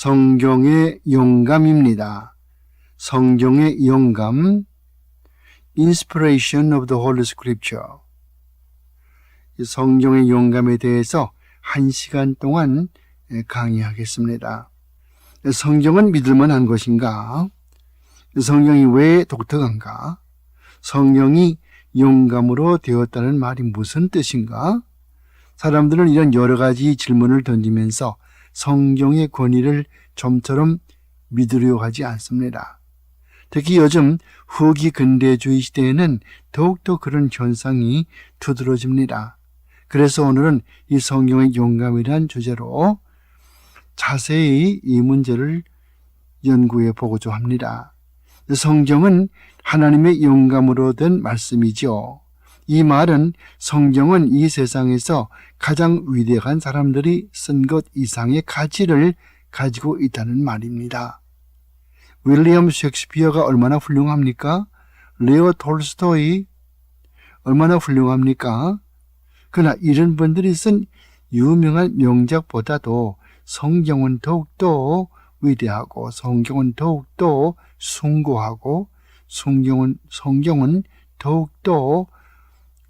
성경의 영감입니다. 성경의 영감, Inspiration of the Holy Scripture. 이 성경의 영감에 대해서 1시간 동안 강의하겠습니다. 성경은 믿을만한 것인가? 성경이 왜 독특한가? 성경이 영감으로 되었다는 말이 무슨 뜻인가? 사람들은 이런 여러 가지 질문을 던지면서 성경의 권위를 좀처럼 믿으려 하지 않습니다. 특히 요즘 후기 근대주의 시대에는 더욱더 그런 현상이 두드러집니다. 그래서 오늘은 이 성경의 영감이란 주제로 자세히 이 문제를 연구해 보고자 합니다. 성경은 하나님의 영감으로 된 말씀이죠. 이 말은 성경은 이 세상에서 가장 위대한 사람들이 쓴 것 이상의 가치를 가지고 있다는 말입니다. 윌리엄 셰익스피어가 얼마나 훌륭합니까? 레오 톨스토이 얼마나 훌륭합니까? 그러나 이런 분들이 쓴 유명한 명작보다도 성경은 더욱더 위대하고 성경은 더욱더 숭고하고 성경은 더욱더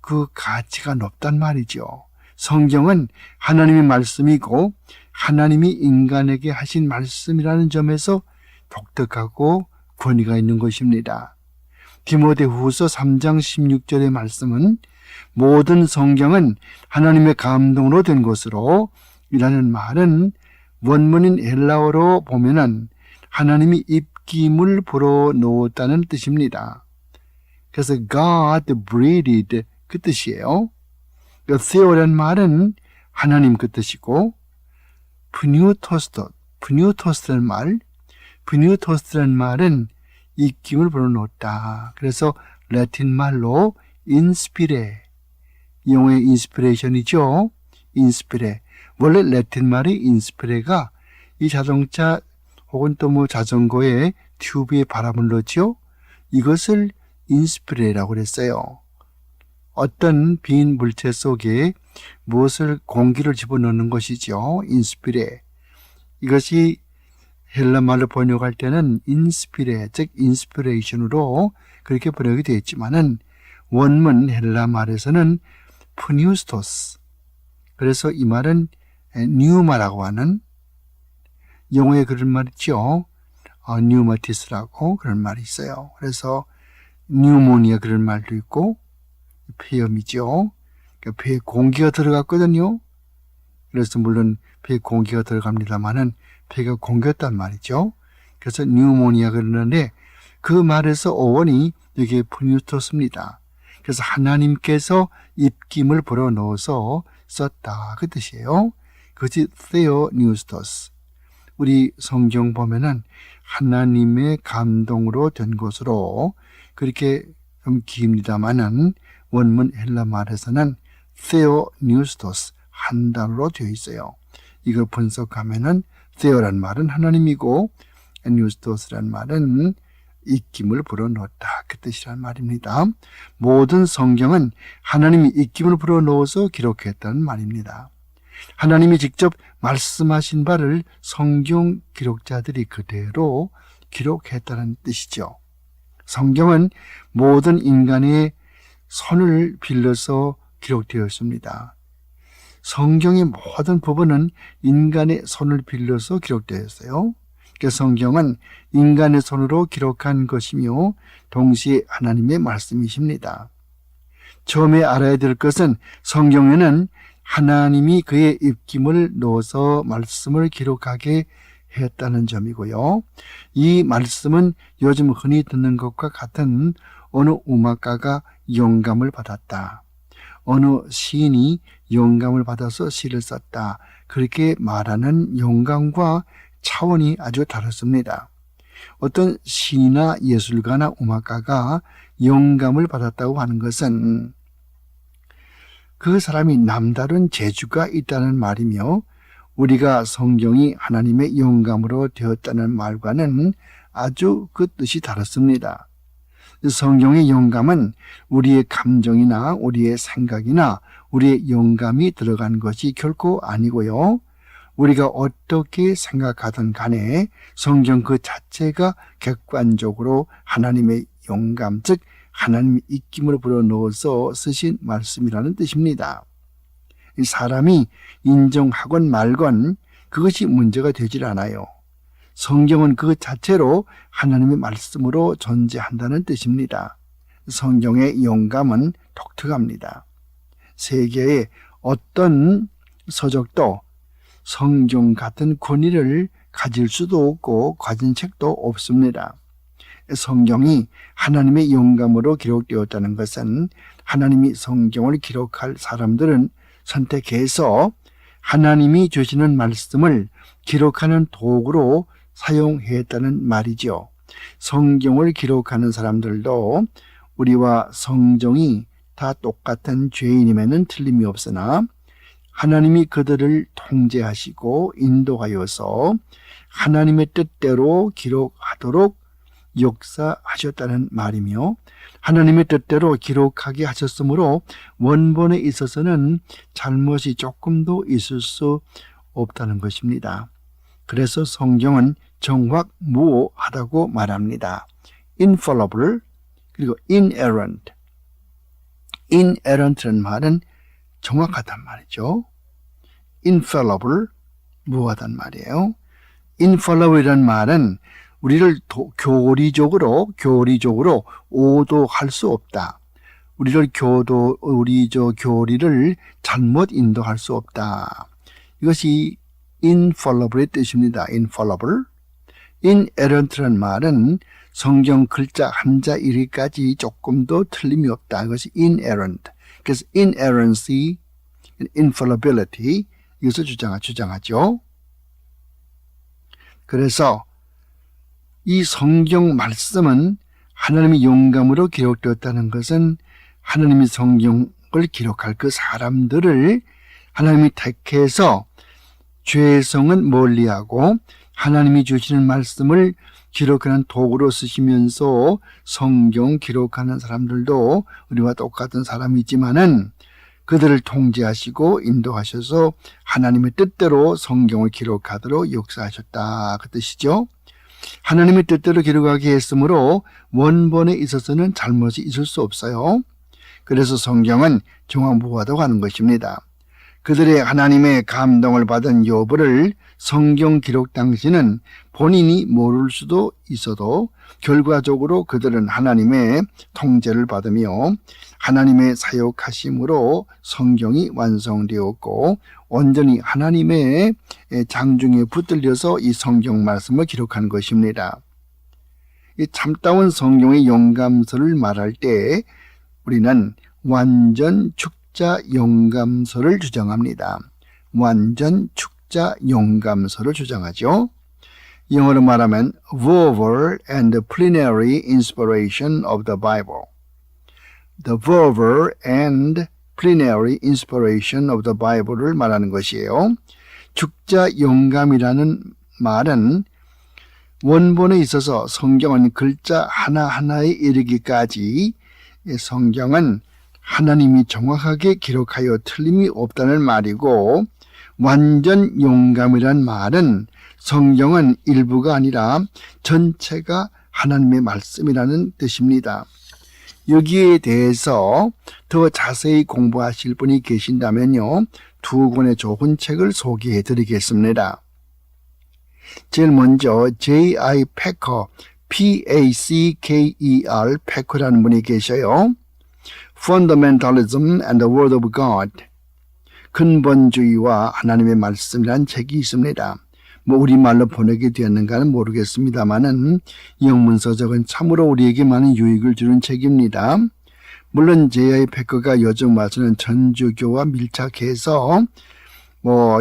그 가치가 높단 말이죠. 성경은 하나님의 말씀이고 하나님이 인간에게 하신 말씀이라는 점에서 독특하고 권위가 있는 것입니다. 디모데후서 3장 16절의 말씀은 모든 성경은 하나님의 감동으로 된 것으로 이라는 말은 원문인 헬라어로 보면은 하나님이 입김을 불어넣었다는 뜻입니다. 그래서 God breathed 그 뜻이에요. theo란 말은 하나님 그 뜻이고 pneuto스라는 말은 입김을 불어넣었다. 그래서 라틴 말로 inspire, 영어의 인스피레이션이죠. inspire. 원래 라틴 말이 inspire가 이 자동차 혹은 또 뭐 자전거에 튜브에 바람을 넣죠. 이것을 inspire라고 그랬어요. 어떤 빈 물체 속에 무엇을 공기를 집어넣는 것이죠. inspire. 이것이 헬라 말로 번역할 때는 inspire, 즉 inspiration으로 그렇게 번역이 되어 있지만은 원문 헬라 말에서는 pneustos. 그래서 이 말은 뉴마라고 하는 영어에 그런 말 있죠. 뉴마티스라고 그런 말이 있어요. 그래서 뉴모니아 그런 말도 있고 폐염이죠. 그러니까 폐에 공기가 들어갔거든요. 그래서 물론 폐에 공기가 들어갑니다만은 폐가 공겼단 말이죠. 그래서 뉴모니아 그러는데 그 말에서 어원이 여기에 pneuto스입니다. 그래서 하나님께서 입김을 불어넣어서 썼다 그 뜻이에요. 그것이 theopneustos. 우리 성경 보면은 하나님의 감동으로 된 것으로 그렇게 좀 깁니다만은 원문 헬라 말에서는 theopneustos 한 단어로 되어 있어요. 이걸 분석하면은 theo란 말은 하나님이고 neustos란 말은 입김을 불어넣었다 그 뜻이란 말입니다. 모든 성경은 하나님이 입김을 불어넣어서 기록했다는 말입니다. 하나님이 직접 말씀하신 바를 성경 기록자들이 그대로 기록했다는 뜻이죠. 성경은 모든 인간의 손을 빌려서 기록되었습니다. 성경의 모든 부분은 인간의 손을 빌려서 기록되었어요. 성경은 인간의 손으로 기록한 것이며 동시에 하나님의 말씀이십니다. 처음에 알아야 될 것은 성경에는 하나님이 그의 입김을 넣어서 말씀을 기록하게 했다는 점이고요. 이 말씀은 요즘 흔히 듣는 것과 같은 어느 음악가가 영감을 받았다. 어느 시인이 영감을 받아서 시를 썼다. 그렇게 말하는 영감과 차원이 아주 다릅니다. 어떤 시인이나 예술가나 음악가가 영감을 받았다고 하는 것은 그 사람이 남다른 재주가 있다는 말이며 우리가 성경이 하나님의 영감으로 되었다는 말과는 아주 그 뜻이 다릅니다. 성경의 영감은 우리의 감정이나 우리의 생각이나 우리의 영감이 들어간 것이 결코 아니고요. 우리가 어떻게 생각하든 간에 성경 그 자체가 객관적으로 하나님의 영감, 즉 하나님의 입김을 불어넣어서 쓰신 말씀이라는 뜻입니다. 사람이 인정하건 말건 그것이 문제가 되질 않아요. 성경은 그 자체로 하나님의 말씀으로 존재한다는 뜻입니다. 성경의 영감은 독특합니다. 세계의 어떤 서적도 성경 같은 권위를 가질 수도 없고 가진 책도 없습니다. 성경이 하나님의 영감으로 기록되었다는 것은 하나님이 성경을 기록할 사람들은 선택해서 하나님이 주시는 말씀을 기록하는 도구로 사용했다는 말이죠. 성경을 기록하는 사람들도 우리와 성정이 다 똑같은 죄인임에는 틀림이 없으나 하나님이 그들을 통제하시고 인도하여서 하나님의 뜻대로 기록하도록 역사하셨다는 말이며, 하나님의 뜻대로 기록하게 하셨으므로 원본에 있어서는 잘못이 조금도 있을 수 없다는 것입니다. 그래서 성경은 정확무오하다고 말합니다. infallible 그리고 inerrant. inerrant라는 말은 정확하단 말이죠. infallible, 무하단 말이에요. infallible이라는 말은 우리를 교리적으로 오도할 수 없다. 우리를 교리를 잘못 인도할 수 없다. 이것이 infallible의 뜻입니다. infallible. inerrant라는 말은 성경 글자 한자 일까지 조금도 틀림이 없다. 이것이 inerrant. 그래서 inerrancy, infallibility 이것을 주장하죠. 그래서 이 성경 말씀은 하나님의 영감으로 기록되었다는 것은 하나님이 성경을 기록할 그 사람들을 하나님이 택해서 죄성은 멀리하고 하나님이 주시는 말씀을 기록하는 도구로 쓰시면서 성경 기록하는 사람들도 우리와 똑같은 사람이지만은 그들을 통제하시고 인도하셔서 하나님의 뜻대로 성경을 기록하도록 역사하셨다. 그 뜻이죠. 하나님의 뜻대로 기록하게 했으므로 원본에 있어서는 잘못이 있을 수 없어요. 그래서 성경은 정확무하다고 하는 것입니다. 그들의 하나님의 감동을 받은 여부를 성경 기록 당시는 본인이 모를 수도 있어도 결과적으로 그들은 하나님의 통제를 받으며 하나님의 사역하심으로 성경이 완성되었고 온전히 하나님의 장중에 붙들려서 이 성경 말씀을 기록한 것입니다. 이 참다운 성경의 영감서를 말할 때 우리는 완전 축자 영감서를 주장합니다. 완전 축자 영감서를 주장하죠. 영어로 말하면 verbal and plenary inspiration of the Bible. The verbal and plenary inspiration of the Bible를 말하는 것이에요. 축자 영감이라는 말은 원본에 있어서 성경은 글자 하나하나에 이르기까지 성경은 하나님이 정확하게 기록하여 틀림이 없다는 말이고, 완전 영감이란 말은 성경은 일부가 아니라 전체가 하나님의 말씀이라는 뜻입니다. 여기에 대해서 더 자세히 공부하실 분이 계신다면요, 두 권의 좋은 책을 소개해 드리겠습니다. 제일 먼저 J.I. Packer, P-A-C-K-E-R, Packer라는 분이 계셔요. Fundamentalism and the Word of God, 근본주의와 하나님의 말씀이라는 책이 있습니다. 우리말로 번역이 되었는가는 모르겠습니다만은 영문서적은 참으로 우리에게 많은 유익을 주는 책입니다. 물론 J.I. Packer가 요즘 와서는 천주교와 밀착해서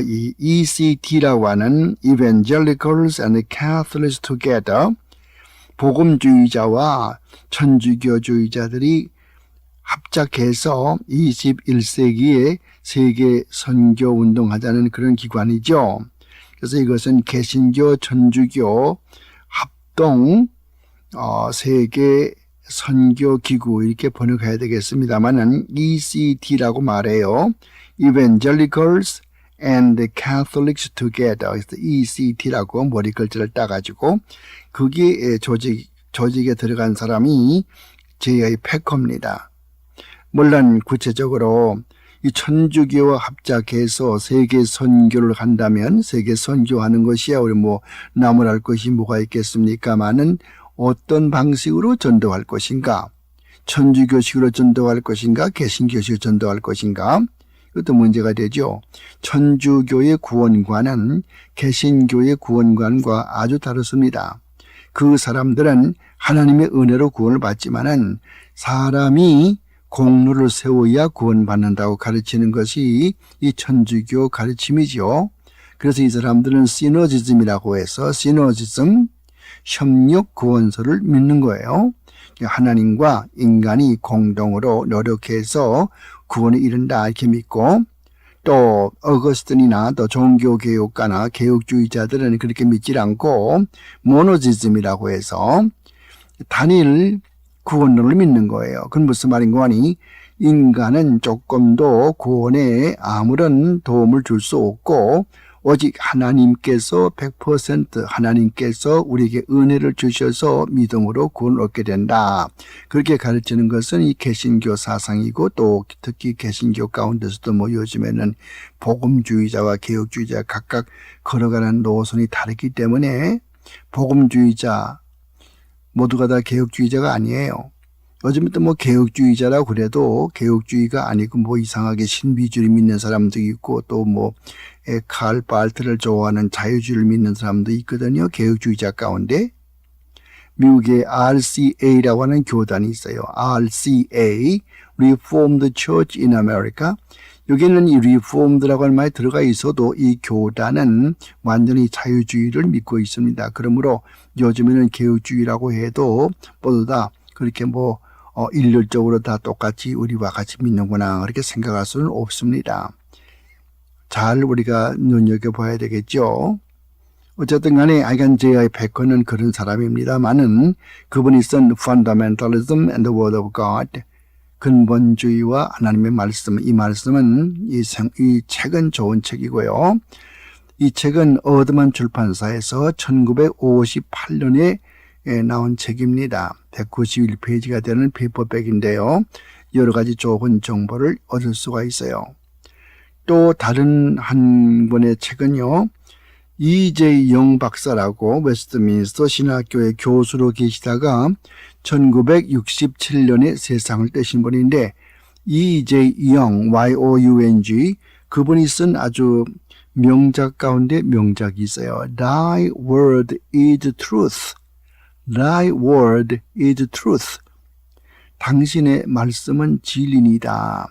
이 ECT라고 하는 Evangelicals and Catholics Together, 복음주의자와 천주교주의자들이 합작해서 21세기에 세계 선교 운동하자는 그런 기관이죠. 그래서 이것은 개신교, 천주교 합동 세계 선교 기구 이렇게 번역해야 되겠습니다만은 ECT라고 말해요. Evangelicals and the Catholics together. ECT라고 머리 글자를 따가지고 그게 조직에 들어간 사람이 J.I. 패커입니다. 물론 구체적으로 이 천주교와 합작해서 세계 선교를 한다면 세계 선교하는 것이야 우리 뭐 나무랄 것이 뭐가 있겠습니까마는 어떤 방식으로 전도할 것인가, 천주교식으로 전도할 것인가, 개신교식으로 전도할 것인가, 이것도 문제가 되죠. 천주교의 구원관은 개신교의 구원관과 아주 다르습니다. 그 사람들은 하나님의 은혜로 구원을 받지만은 사람이 공로를 세워야 구원받는다고 가르치는 것이 이 천주교 가르침이죠. 그래서 이 사람들은 시너지즘이라고 해서 시너지즘, 협력 구원설을 믿는 거예요. 하나님과 인간이 공동으로 노력해서 구원에 이른다 이렇게 믿고, 또 어거스틴이나 또 종교개혁가나 개혁주의자들은 그렇게 믿지 않고 모노지즘이라고 해서 단일 구원론을 믿는 거예요. 그건 무슨 말인가 하니 인간은 조금도 구원에 아무런 도움을 줄 수 없고 오직 하나님께서 100% 하나님께서 우리에게 은혜를 주셔서 믿음으로 구원을 얻게 된다. 그렇게 가르치는 것은 이 개신교 사상이고 또 특히 개신교 가운데서도 뭐 요즘에는 복음주의자와 개혁주의자 각각 걸어가는 노선이 다르기 때문에 복음주의자 모두가 다 개혁주의자가 아니에요. 요즘에 또 뭐 개혁주의자라고 그래도 개혁주의가 아니고 뭐 이상하게 신비주의 믿는 사람도 있고 또 뭐 칼 발트를 좋아하는 자유주의를 믿는 사람도 있거든요. 개혁주의자 가운데. 미국의 RCA라고 하는 교단이 있어요. RCA, Reformed Church in America. 여기는 이 Reformed라고 하는 말이 들어가 있어도 이 교단은 완전히 자유주의를 믿고 있습니다. 그러므로 요즘에는 개혁주의라고 해도 모두 다 그렇게 뭐 일률적으로 다 똑같이 우리와 같이 믿는구나 그렇게 생각할 수는 없습니다. 잘 우리가 눈여겨봐야 되겠죠. 어쨌든 간에 아이간 J.I. 패커는 그런 사람입니다만은 그분이 쓴 Fundamentalism and the Word of God, 근본주의와 하나님의 말씀, 이 말씀은 이 책은 좋은 책이고요. 이 책은 어드먼 출판사에서 1958년에 나온 책입니다. 191페이지가 되는 페이퍼백인데요. 여러 가지 좋은 정보를 얻을 수가 있어요. 또 다른 한 권의 책은요. E.J. 영 박사라고 웨스트민스터 신학교의 교수로 계시다가 1967년에 세상을 떼신 분인데 E.J. 영, Y-O-U-N-G, 그분이 쓴 아주 명작 가운데 명작이 있어요. Thy word is truth. Thy word is truth. 당신의 말씀은 진리이다.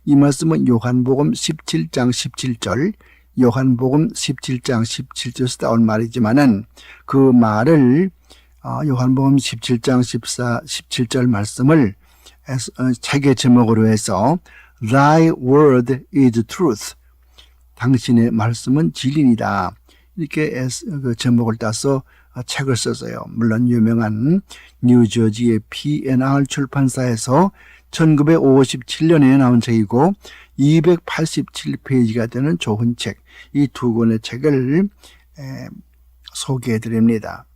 이 말씀은 요한복음 17장 17절, 요한복음 17장 17절에서 나온 말이지만은 그 말을 요한복음 17장 17절 말씀을 책의 제목으로 해서 Thy word is truth. 당신의 말씀은 진리이다. 이렇게 그 제목을 따서 책을 썼어요. 물론 유명한 뉴저지의 P&R 출판사에서 1957년에 나온 책이고 287페이지가 되는 좋은 책, 이 두 권의 책을 소개해 드립니다.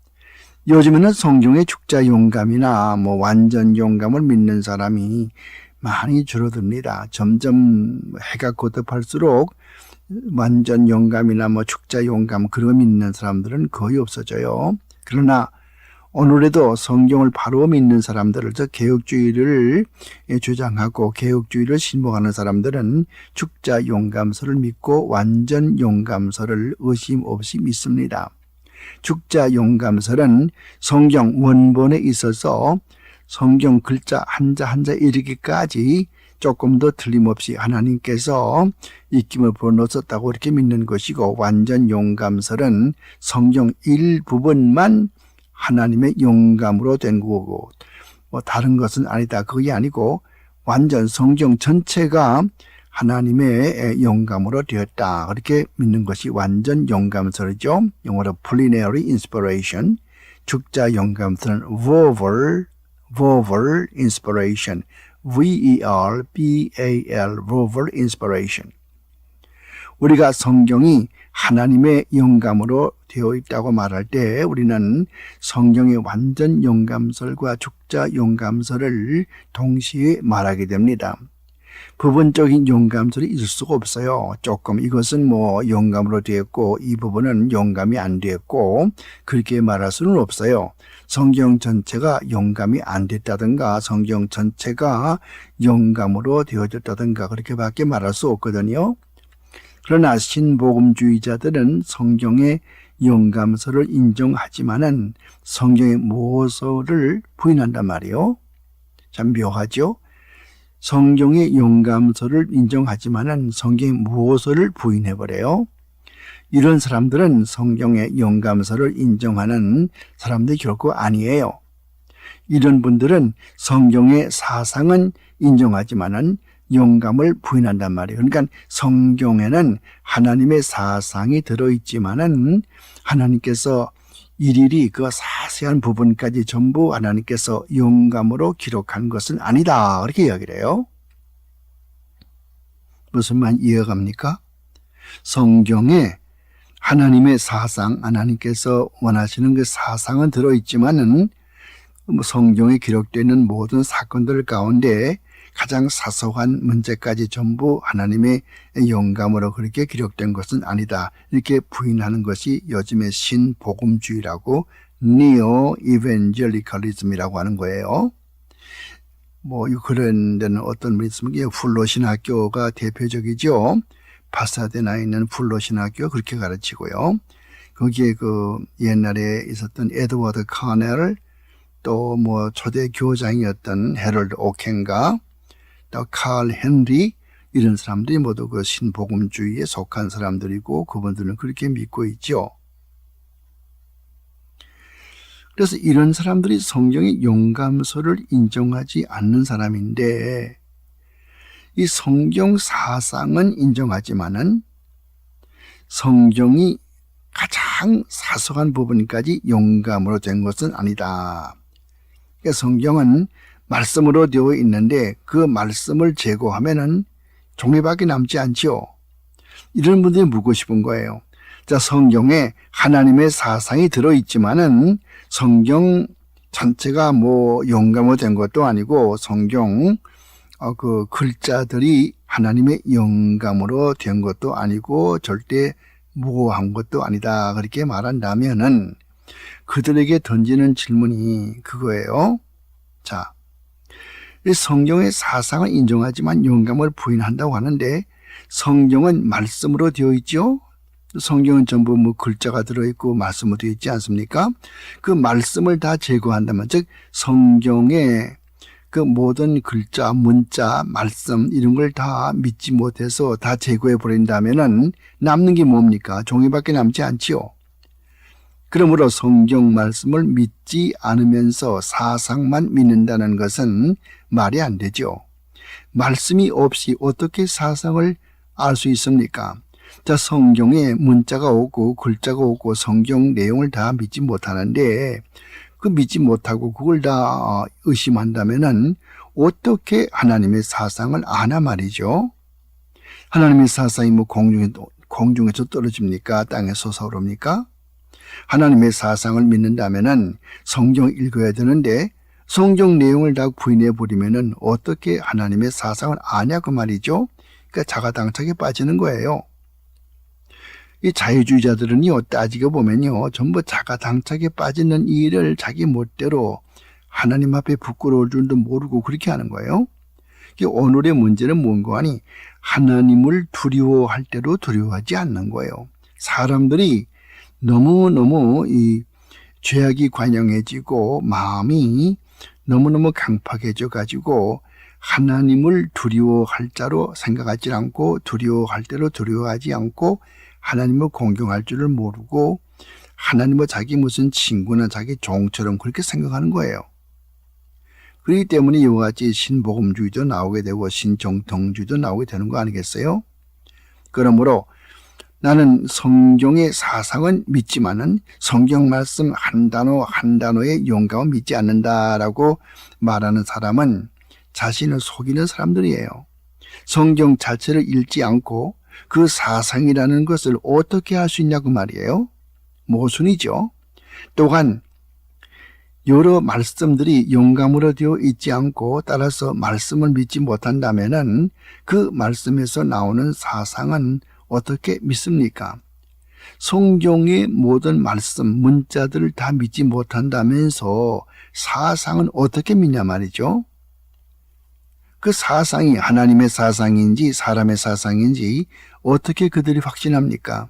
요즘에는 성경의 축자 용감이나 뭐 완전 용감을 믿는 사람이 많이 줄어듭니다. 점점 해가 거듭할수록 완전 용감이나 뭐 축자 용감 그런 거 믿는 사람들은 거의 없어져요. 그러나 오늘에도 성경을 바로 믿는 사람들을, 즉 개혁주의를 주장하고 개혁주의를 신봉하는 사람들은 축자 용감서를 믿고 완전 용감서를 의심 없이 믿습니다. 축자 용감서는 성경 원본에 있어서 성경 글자 한자 한자 이르기까지 조금 더 틀림없이 하나님께서 입김을 불어넣었다고 이렇게 믿는 것이고, 완전 용감설은 성경 일부분만 하나님의 영감으로 된 거고 뭐 다른 것은 아니다. 그게 아니고 완전 성경 전체가 하나님의 영감으로 되었다. 그렇게 믿는 것이 완전 영감설이죠. 영어로 plenary inspiration. 축자 영감설은 verbal inspiration. V-E-R-B-A-L verbal inspiration. 우리가 성경이 하나님의 영감으로 되어 있다고 말할 때 우리는 성경의 완전 영감설과 죽자 영감설을 동시에 말하게 됩니다. 부분적인 영감설이 있을 수가 없어요. 조금 이것은 영감으로 되었고 이 부분은 영감이 안 되었고 그렇게 말할 수는 없어요. 성경 전체가 영감이 안 됐다든가 성경 전체가 영감으로 되어졌다든가 그렇게밖에 말할 수 없거든요. 그러나 신복음주의자들은 성경의 영감설을 인정하지만은 성경의 모서를 부인한단 말이에요. 참 묘하죠? 성경의 영감설을 인정하지만은 성경의 모서를 부인해버려요. 이런 사람들은 성경의 영감설을 인정하는 사람들이 결코 아니에요. 이런 분들은 성경의 사상은 인정하지만은 영감을 부인한단 말이에요. 그러니까 성경에는 하나님의 사상이 들어있지만은 하나님께서 일일이 그 자세한 부분까지 전부 하나님께서 영감으로 기록한 것은 아니다. 그렇게 이야기를 해요. 무슨 말 이해갑니까? 성경에 하나님의 사상, 하나님께서 원하시는 그 사상은 들어있지만은 성경에 기록되는 모든 사건들 가운데 가장 사소한 문제까지 전부 하나님의 영감으로 그렇게 기록된 것은 아니다. 이렇게 부인하는 것이 요즘의 신복음주의라고 니오 이벤젤리컬리즘이라고 하는 거예요. 그런 데는 어떤 분이 있으면 풀로 신학교가 대표적이죠. 파사데나에 있는 풀로 신학교 그렇게 가르치고요. 거기에 옛날에 있었던 에드워드 카넬 또 초대 교장이었던 헤럴드 오켄가 또 칼 헨리 이런 사람들이 모두 그 신복음주의에 속한 사람들이고 그분들은 그렇게 믿고 있죠. 그래서 이런 사람들이 성경의 영감설을 인정하지 않는 사람인데 이 성경 사상은 인정하지만은 성경이 가장 사소한 부분까지 영감으로 된 것은 아니다. 그러니까 성경은 말씀으로 되어 있는데 그 말씀을 제거하면은 종이밖에 남지 않지요. 이런 분들이 묻고 싶은 거예요. 자, 성경에 하나님의 사상이 들어있지만은 성경 전체가 영감으로 된 것도 아니고 성경 그 글자들이 하나님의 영감으로 된 것도 아니고 절대 모호한 것도 아니다. 그렇게 말한다면은 그들에게 던지는 질문이 그거예요. 자, 성경의 사상을 인정하지만 영감을 부인한다고 하는데 성경은 말씀으로 되어 있죠. 성경은 전부 글자가 들어있고 말씀으로 되어 있지 않습니까? 그 말씀을 다 제거한다면 즉 성경의 그 모든 글자, 문자, 말씀 이런 걸 다 믿지 못해서 다 제거해 버린다면은 남는 게 뭡니까? 종이밖에 남지 않지요. 그러므로 성경 말씀을 믿지 않으면서 사상만 믿는다는 것은 말이 안 되죠. 말씀이 없이 어떻게 사상을 알 수 있습니까? 자, 성경에 문자가 오고 글자가 오고 성경 내용을 다 믿지 못하는데 그 믿지 못하고 그걸 다 의심한다면은 어떻게 하나님의 사상을 아나 말이죠. 하나님의 사상이 공중에서 떨어집니까? 땅에서 솟아오릅니까? 하나님의 사상을 믿는다면은 성경을 읽어야 되는데 성경 내용을 다 부인해 버리면은 어떻게 하나님의 사상을 아냐고 말이죠. 그러니까 자가당착에 빠지는 거예요. 이 자유주의자들은요, 따지고 보면요, 전부 자가당착에 빠지는 일을 자기 멋대로 하나님 앞에 부끄러울 줄도 모르고 그렇게 하는 거예요. 오늘의 문제는 뭔가 하니 하나님을 두려워할 때도 두려워하지 않는 거예요. 사람들이 너무너무 이 죄악이 관영해지고 마음이 너무너무 강팍해져 가지고 하나님을 두려워할 자로 생각하지 않고 두려워할 때로 두려워하지 않고 하나님을 공경할 줄을 모르고 하나님을 자기 무슨 친구나 자기 종처럼 그렇게 생각하는 거예요. 그렇기 때문에 이와 같이 신복음주의도 나오게 되고 신정통주의도 나오게 되는 거 아니겠어요? 그러므로 나는 성경의 사상은 믿지만은 성경 말씀 한 단어 한 단어의 영감은 믿지 않는다라고 말하는 사람은 자신을 속이는 사람들이에요. 성경 자체를 읽지 않고 그 사상이라는 것을 어떻게 할 수 있냐고 말이에요. 모순이죠. 또한 여러 말씀들이 영감으로 되어 있지 않고 따라서 말씀을 믿지 못한다면은 그 말씀에서 나오는 사상은 어떻게 믿습니까? 성경의 모든 말씀, 문자들을 다 믿지 못한다면서 사상은 어떻게 믿냐 말이죠. 그 사상이 하나님의 사상인지 사람의 사상인지 어떻게 그들이 확신합니까?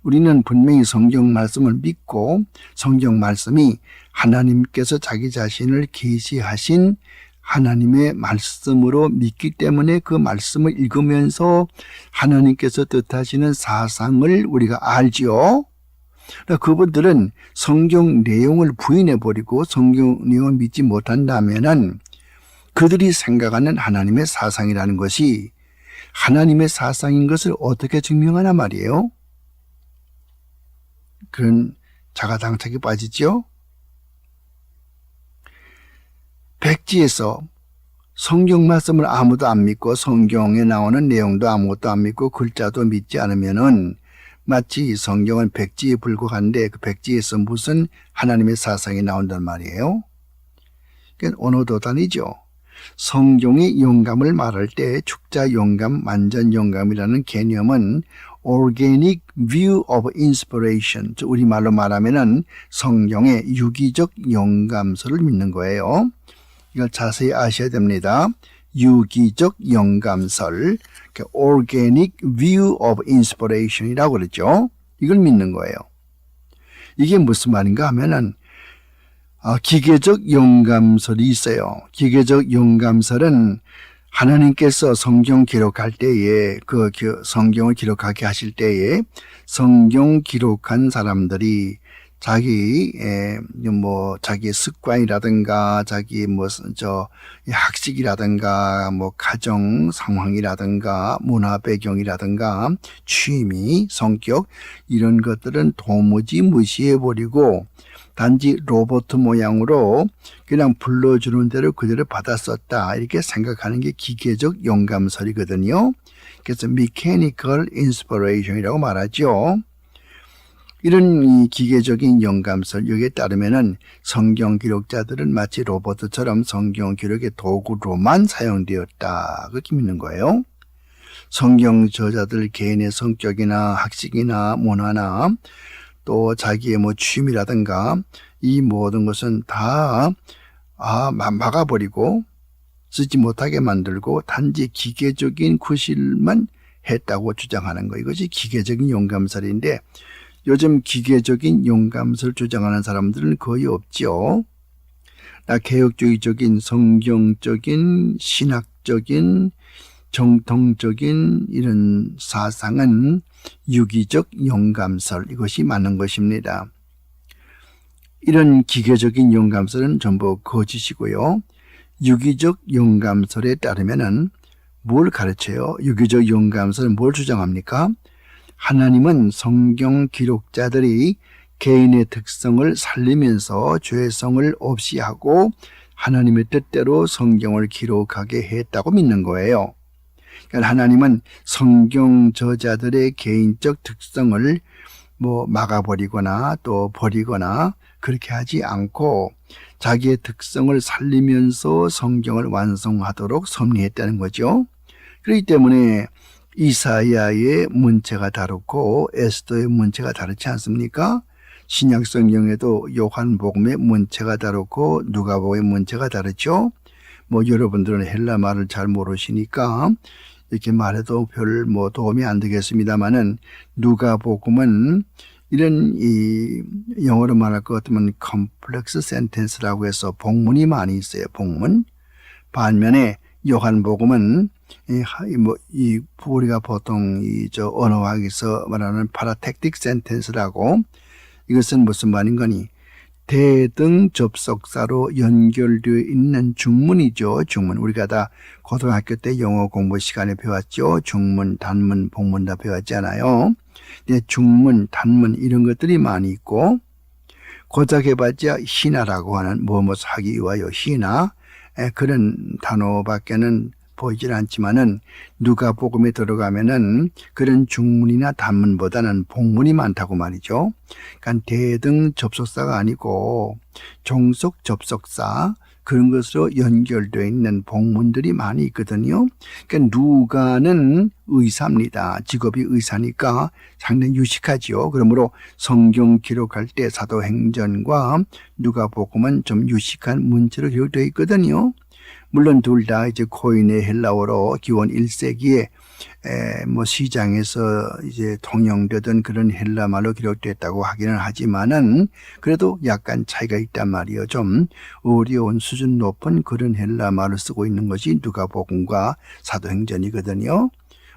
우리는 분명히 성경 말씀을 믿고 성경 말씀이 하나님께서 자기 자신을 계시하신 하나님의 말씀으로 믿기 때문에 그 말씀을 읽으면서 하나님께서 뜻하시는 사상을 우리가 알지요. 그분들은 성경 내용을 부인해버리고 성경 내용을 믿지 못한다면은 그들이 생각하는 하나님의 사상이라는 것이 하나님의 사상인 것을 어떻게 증명하나 말이에요. 그런 자가당착에 빠지죠. 백지에서 성경 말씀을 아무도 안 믿고 성경에 나오는 내용도 아무것도 안 믿고 글자도 믿지 않으면은 마치 성경은 백지에 불과한데 그 백지에서 무슨 하나님의 사상이 나온단 말이에요. 그러니까 언어도단이죠. 성경의 영감을 말할 때 축자 영감, 만전 영감이라는 개념은 organic view of inspiration, 우리말로 말하면은 성경의 유기적 영감서를 믿는 거예요. 이걸 자세히 아셔야 됩니다. 유기적 영감설, organic view of inspiration이라고 그러죠. 이걸 믿는 거예요. 이게 무슨 말인가 하면은 기계적 영감설이 있어요. 기계적 영감설은 하나님께서 성경 기록할 때에 그 성경을 기록하게 하실 때에 성경 기록한 사람들이 자기의 습관이라든가 자기 학식이라든가 가정 상황이라든가 문화 배경이라든가 취미, 성격 이런 것들은 도무지 무시해버리고 단지 로봇 모양으로 그냥 불러주는 대로 그대로 받았었다 이렇게 생각하는 게 기계적 영감설이거든요. 그래서 mechanical inspiration이라고 말하죠. 이런 기계적인 영감설, 여기에 따르면은 성경 기록자들은 마치 로봇처럼 성경 기록의 도구로만 사용되었다 그렇게 믿는 거예요. 성경 저자들 개인의 성격이나 학식이나 문화나 또 자기의 취미라든가 이 모든 것은 다 막아버리고 쓰지 못하게 만들고 단지 기계적인 구실만 했다고 주장하는 거. 이것이 기계적인 영감설인데 요즘 기계적인 영감설 주장하는 사람들은 거의 없죠. 개혁주의적인 성경적인 신학적인 정통적인 이런 사상은 유기적 영감설 이것이 맞는 것입니다. 이런 기계적인 영감설은 전부 거짓이고요. 유기적 영감설에 따르면은 뭘 가르쳐요? 유기적 영감설은 뭘 주장합니까? 하나님은 성경 기록자들이 개인의 특성을 살리면서 죄성을 없이 하고 하나님의 뜻대로 성경을 기록하게 했다고 믿는 거예요. 그러니까 하나님은 성경 저자들의 개인적 특성을 막아버리거나 또 버리거나 그렇게 하지 않고 자기의 특성을 살리면서 성경을 완성하도록 섭리했다는 거죠. 그렇기 때문에 이사야의 문체가 다르고 에스더의 문체가 다르지 않습니까? 신약 성경에도 요한복음의 문체가 다르고 누가복음의 문체가 다르죠. 여러분들은 헬라 말을 잘 모르시니까 이렇게 말해도 별 도움이 안 되겠습니다만은 누가복음은 이런 영어로 말할 것 같으면 컴플렉스 센텐스라고 해서 복문이 많이 있어요. 복문. 반면에 요한복음은 우리가 보통 언어학에서 말하는 파라텍틱 센텐스라고 이것은 무슨 말인 거니? 대등 접속사로 연결되어 있는 중문이죠. 중문. 우리가 다 고등학교 때 영어 공부 시간에 배웠죠. 중문, 단문, 복문 다 배웠잖아요. 중문, 단문 이런 것들이 많이 있고 고작 해봤자 희나라고 하는 무엇 하기 위하여 희나 그런 단어밖에는 보이질 않지만은 누가복음에 들어가면은 그런 중문이나 단문보다는 복문이 많다고 말이죠. 그러니까 대등 접속사가 아니고 종속 접속사 그런 것으로 연결되어 있는 복문들이 많이 있거든요. 그러니까 누가는 의사입니다. 직업이 의사니까 상당히 유식하지요. 그러므로 성경 기록할 때 사도행전과 누가복음은 좀 유식한 문체로 기록되어 있거든요. 물론 둘 다 이제 코인의 헬라어로 기원 1세기에 뭐 시장에서 이제 통용되던 그런 헬라 말로 기록됐다고 하기는 하지만은 그래도 약간 차이가 있단 말이에요. 좀 어려운 수준 높은 그런 헬라 말을 쓰고 있는 것이 누가복음과 사도행전이거든요.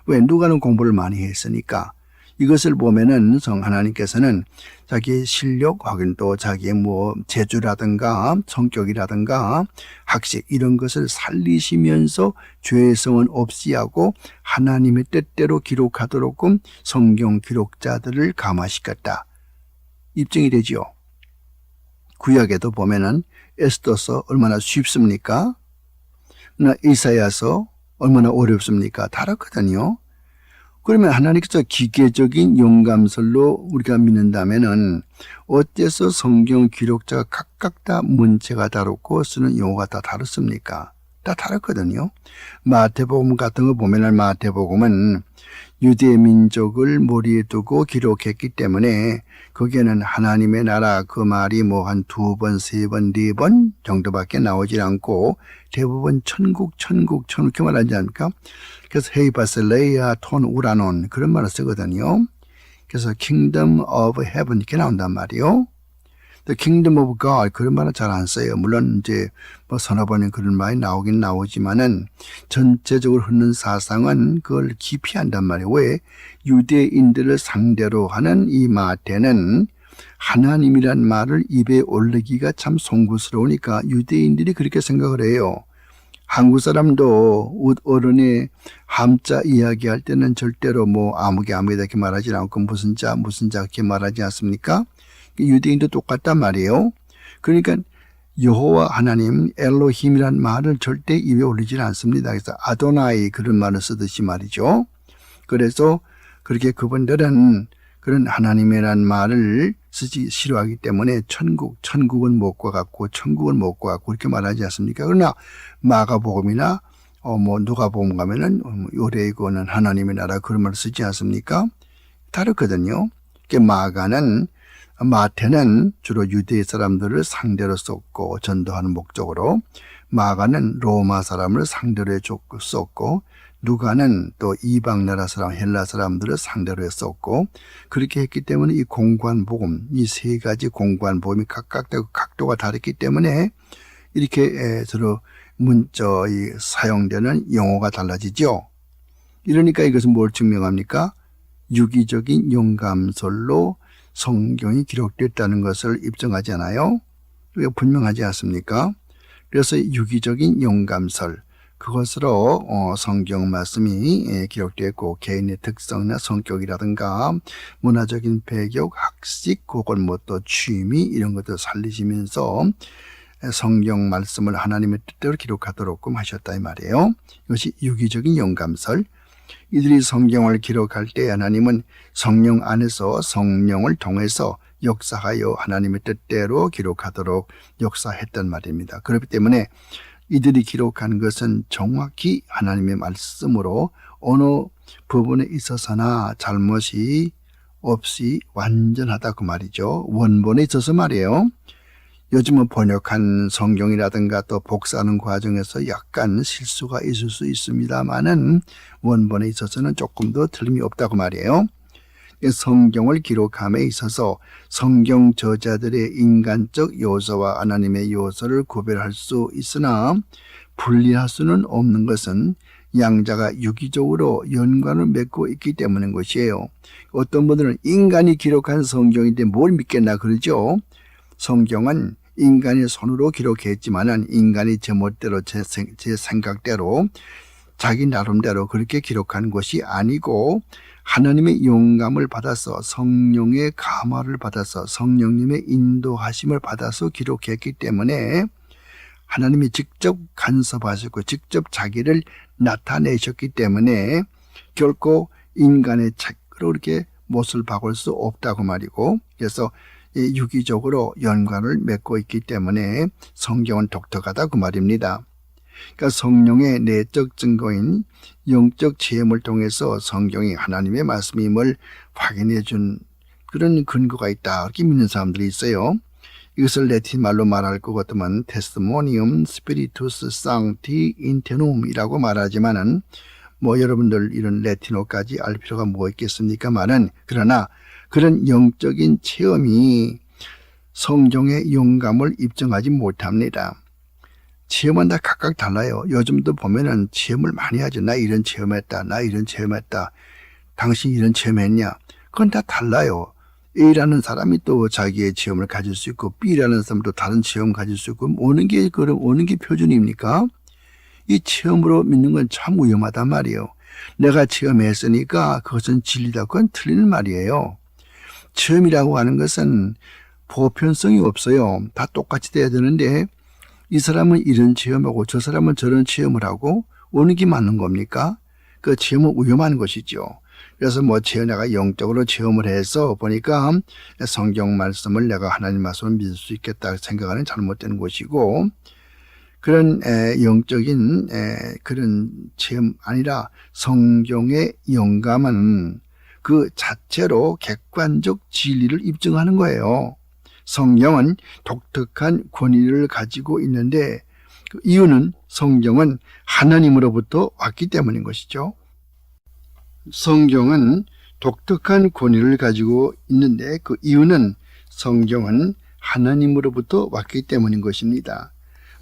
왜? 누가는 공부를 많이 했으니까. 이것을 보면은 하나님께서는 자기의 실력 확인 또 자기의 뭐 재주라든가 성격이라든가 학식 이런 것을 살리시면서 죄성은 없이 하고 하나님의 뜻대로 기록하도록 성경 기록자들을 감화시켰다. 입증이 되지요. 구약에도 보면은 에스더서 얼마나 쉽습니까? 이사야서 얼마나 어렵습니까? 다르거든요. 그러면 하나님께서 기계적인 영감설로 우리가 믿는다면은 어째서 성경 기록자가 각각 다 문체가 다르고 쓰는 용어가 다 다릅니까? 다 다르거든요. 마태복음 같은 거 보면은 마태복음은 유대 민족을 머리에 두고 기록했기 때문에 거기에는 하나님의 나라 그 말이 뭐 한 2번, 3번, 4번 정도밖에 나오질 않고 대부분 천국 이렇게 말하지 않습니까? 그래서 헤이바셀레이아 톤 우라논 그런 말을 쓰거든요. 그래서 Kingdom of Heaven 이렇게 나온단 말이에요. The Kingdom of God 그런 말은 잘 안 써요. 물론 이제 뭐 서너 번은 그런 말이 나오긴 나오지만은 전체적으로 흐르는 사상은 그걸 기피한단 말이에요. 왜? 유대인들을 상대로 하는 이 마태는 하나님이란 말을 입에 올리기가 참 송구스러우니까 유대인들이 그렇게 생각을 해요. 한국 사람도 어른의 함자 이야기할 때는 절대로 뭐 아무게 이렇게 말하지 않고 무슨 자 이렇게 말하지 않습니까? 유대인도 똑같단 말이에요. 그러니까 여호와 하나님 엘로힘이란 말을 절대 입에 올리지 않습니다. 그래서 아도나이 그런 말을 쓰듯이 말이죠. 그래서 그렇게 그분들은 그런 하나님이란 말을 쓰지 싫어하기 때문에 천국은 못 가갖고 천국은 못 가갖고 이렇게 말하지 않습니까? 그러나 마가복음이나 뭐 누가복음 가면은 요레이고는 하나님의 나라 그런 말을 쓰지 않습니까? 다르거든요. 마태는 주로 유대 사람들을 상대로 썼고 전도하는 목적으로 마가는 로마 사람을 상대로 썼고 누가는 또 이방 나라 사람 헬라 사람들을 상대로 했었고 그렇게 했기 때문에 이 공관 복음 이 세 가지 공관 복음이 각각 각도가 다르기 때문에 이렇게 서로 사용되는 용어가 달라지죠. 이러니까 이것은 뭘 증명합니까? 유기적인 영감설로 성경이 기록됐다는 것을 입증하잖아요. 이게 분명하지 않습니까? 그래서 유기적인 영감설 그것으로 성경 말씀이 기록되었고 개인의 특성이나 성격이라든가 문화적인 배경, 학식, 혹은 뭐 또 취미 이런 것들 살리시면서 성경 말씀을 하나님의 뜻대로 기록하도록 하셨다 이 말이에요. 이것이 유기적인 영감설. 이들이 성경을 기록할 때 하나님은 성령 안에서 성령을 통해서 역사하여 하나님의 뜻대로 기록하도록 역사했단 말입니다. 그렇기 때문에 이들이 기록한 것은 정확히 하나님의 말씀으로 어느 부분에 있어서나 잘못이 없이 완전하다 그 말이죠. 원본에 있어서 말이에요. 요즘은 번역한 성경이라든가 또 복사하는 과정에서 약간 실수가 있을 수 있습니다만은 원본에 있어서는 조금 더 틀림이 없다고 말이에요. 성경을 기록함에 있어서 성경 저자들의 인간적 요소와 하나님의 요소를 구별할 수 있으나 분리할 수는 없는 것은 양자가 유기적으로 연관을 맺고 있기 때문인 것이에요. 어떤 분들은 인간이 기록한 성경인데 뭘 믿겠나 그러죠. 성경은 인간이 손으로 기록했지만은 인간이 제멋대로 제 생각대로 자기 나름대로 그렇게 기록한 것이 아니고 하나님의 영감을 받아서 성령의 감화를 받아서 성령님의 인도하심을 받아서 기록했기 때문에 하나님이 직접 간섭하셨고 직접 자기를 나타내셨기 때문에 결코 인간의 책으로 이렇게 못을 박을 수 없다고 말이고, 그래서 유기적으로 연관을 맺고 있기 때문에 성경은 독특하다 그 말입니다. 그러니까 성령의 내적 증거인 영적 체험을 통해서 성경이 하나님의 말씀임을 확인해 준 그런 근거가 있다, 이렇게 믿는 사람들이 있어요. 이것을 라틴 말로 말할 것 같으면 테스티모니움 스피리투스 상티 인테눔이라고 말하지만은 뭐 여러분들 이런 라틴어까지 알 필요가 뭐 있겠습니까만은, 그러나 그런 영적인 체험이 성경의 영감을 입증하지 못합니다. 체험은 다 각각 달라요. 요즘도 보면은 체험을 많이 하죠. 나 이런 체험했다. 나 이런 체험했다. 당신 이런 체험했냐? 그건 다 달라요. A라는 사람이 또 자기의 체험을 가질 수 있고 B라는 사람도 다른 체험을 가질 수 있고 어느 게 표준입니까? 이 체험으로 믿는 건 참 위험하단 말이에요. 내가 체험했으니까 그것은 진리다. 그건 틀린 말이에요. 체험이라고 하는 것은 보편성이 없어요. 다 똑같이 돼야 되는데 이 사람은 이런 체험하고 저 사람은 저런 체험을 하고 어느 게 맞는 겁니까? 그 체험은 위험한 것이죠. 그래서 뭐 내가 영적으로 체험을 해서 보니까 성경 말씀을 내가 하나님 말씀을 믿을 수 있겠다 생각하는 잘못된 것이고, 그런 영적인 그런 체험 아니라 성경의 영감은 그 자체로 객관적 진리를 입증하는 거예요. 성경은 독특한 권위를 가지고 있는데 그 이유는 성경은 하나님으로부터 왔기 때문인 것이죠. 성경은 독특한 권위를 가지고 있는데 그 이유는 성경은 하나님으로부터 왔기 때문인 것입니다.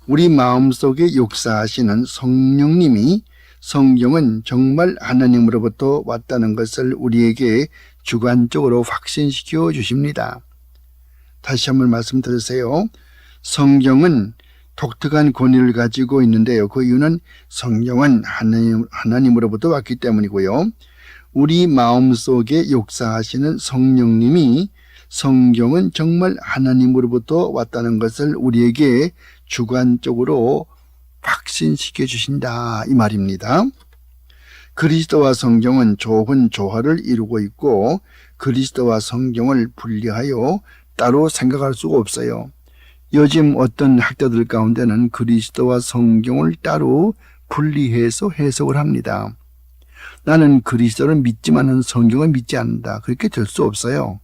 우리 마음속에 역사하시는 성령님이 성경은 정말 하나님으로부터 왔다는 것을 우리에게 주관적으로 확신시켜 주십니다. 다시 한번 말씀드리세요. 성경은 독특한 권위를 가지고 있는데요. 그 이유는 성경은 하나님으로부터 왔기 때문이고요. 우리 마음속에 역사하시는 성령님이 성경은 정말 하나님으로부터 왔다는 것을 우리에게 주관적으로 확신시켜 주신다, 이 말입니다. 그리스도와 성경은 좁은 조화를 이루고 있고 그리스도와 성경을 분리하여 따로 생각할 수가 없어요. 요즘 어떤 학자들 가운데는 그리스도와 성경을 따로 분리해서 해석을 합니다. 나는 그리스도를 믿지만은 성경을 믿지 않는다. 그렇게 될 수 없어요.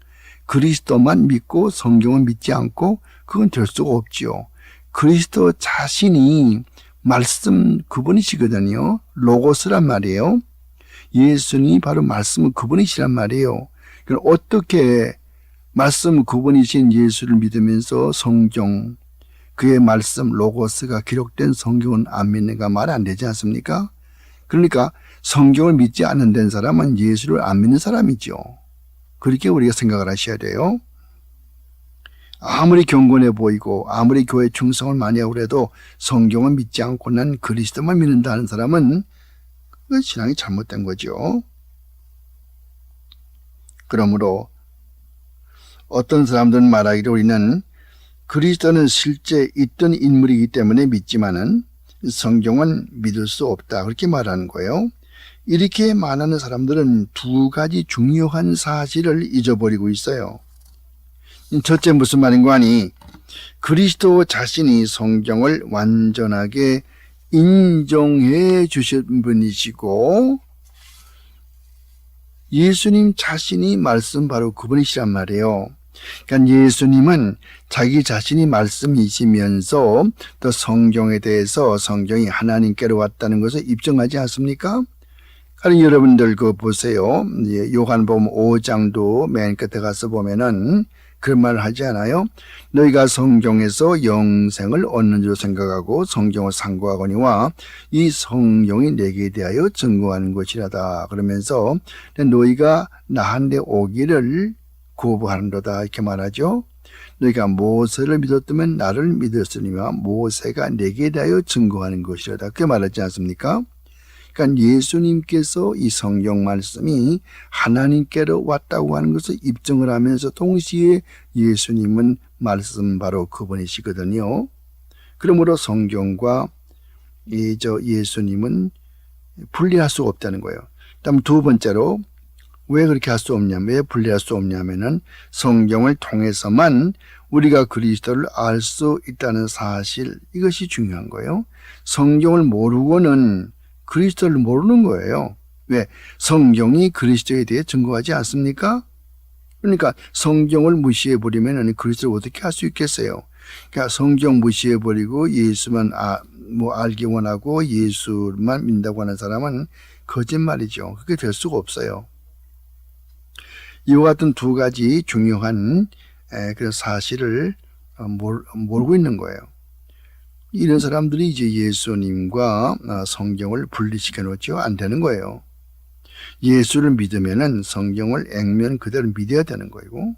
그리스도만 믿고 성경을 믿지 않고 그건 될 수가 없지요. 그리스도 자신이 말씀 그분이시거든요. 로고스란 말이에요. 예수님이 바로 말씀 그분이시란 말이에요. 그럼 어떻게 말씀 그분이신 예수를 믿으면서 성경, 그의 말씀 로고스가 기록된 성경은 안 믿는가 말 안 되지 않습니까? 그러니까 성경을 믿지 않는 된 사람은 예수를 안 믿는 사람이죠. 그렇게 우리가 생각을 하셔야 돼요. 아무리 경건해 보이고 아무리 교회 충성을 많이 하고 그래도 성경을 믿지 않고 난 그리스도만 믿는다는 사람은 그 신앙이 잘못된 거죠. 그러므로 어떤 사람들은 말하기를 우리는 그리스도는 실제 있던 인물이기 때문에 믿지만은 성경은 믿을 수 없다, 그렇게 말하는 거예요. 이렇게 말하는 사람들은 두 가지 중요한 사실을 잊어버리고 있어요. 첫째 무슨 말인 거 아니? 그리스도 자신이 성경을 완전하게 인정해 주신 분이시고 예수님 자신이 말씀 바로 그분이시란 말이에요. 그러니까 예수님은 자기 자신이 말씀이시면서 또 성경에 대해서 성경이 하나님께로 왔다는 것을 입증하지 않습니까? 아니 여러분들 그거 보세요. 요한복음 5장도 맨 끝에 가서 보면은 그런 말을 하지 않아요? 너희가 성경에서 영생을 얻는 줄 생각하고 성경을 상고하거니와 이 성령이 내게 대하여 증거하는 것이라다. 그러면서 너희가 나한테 오기를 거부하는도다, 이렇게 말하죠. 너희가 모세를 믿었다면 나를 믿었으니와 모세가 내게 대하여 증거하는 것이라다, 그렇게 말하지 않습니까? 그러니까 예수님께서 이 성경 말씀이 하나님께로 왔다고 하는 것을 입증을 하면서 동시에 예수님은 말씀 바로 그분이시거든요. 그러므로 성경과 예수님은 분리할 수가 없다는 거예요. 그다음 두 번째로 왜 그렇게 할 수 없냐면, 왜 분리할 수 없냐면은 성경을 통해서만 우리가 그리스도를 알 수 있다는 사실, 이것이 중요한 거예요. 성경을 모르고는 그리스도를 모르는 거예요. 왜? 성경이 그리스도에 대해 증거하지 않습니까? 그러니까 성경을 무시해버리면 그리스도를 어떻게 할 수 있겠어요? 그러니까 성경 무시해버리고 예수만 알기 원하고 예수만 믿는다고 하는 사람은 거짓말이죠. 그게 될 수가 없어요. 이와 같은 두 가지 중요한 그런 사실을 모르고 있는 거예요. 이런 사람들이 이제 예수님과 성경을 분리시켜 놓죠. 안 되는 거예요. 예수를 믿으면은 성경을 액면 그대로 믿어야 되는 거고,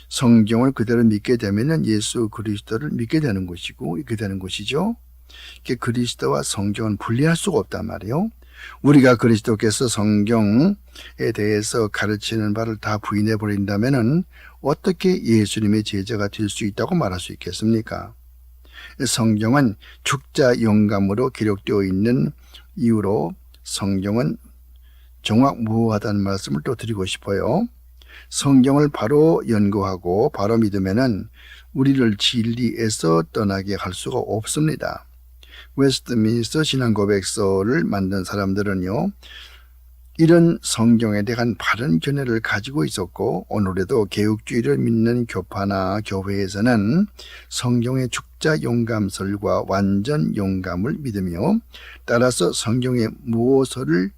성경을 그대로 믿게 되면은 예수 그리스도를 믿게 되는 것이고, 이렇게 되는 것이죠. 그리스도와 성경은 분리할 수가 없단 말이에요. 우리가 그리스도께서 성경에 대해서 가르치는 바를 다 부인해 버린다면은 어떻게 예수님의 제자가 될 수 있다고 말할 수 있겠습니까? 성경은 축자 영감으로 기록되어 있는 이유로 성경은 정확무효하다는 말씀을 또 드리고 싶어요. 성경을 바로 연구하고 바로 믿으면은 우리를 진리에서 떠나게 할 수가 없습니다. 웨스트민스터 신앙고백서를 만든 사람들은요, 이런 성경에 대한 바른 견해를 가지고 있었고, 오늘에도 개혁주의를 믿는 교파나 교회에서는 성경의 축자 용감설과 완전 용감을 믿으며, 따라서 성경의 무엇을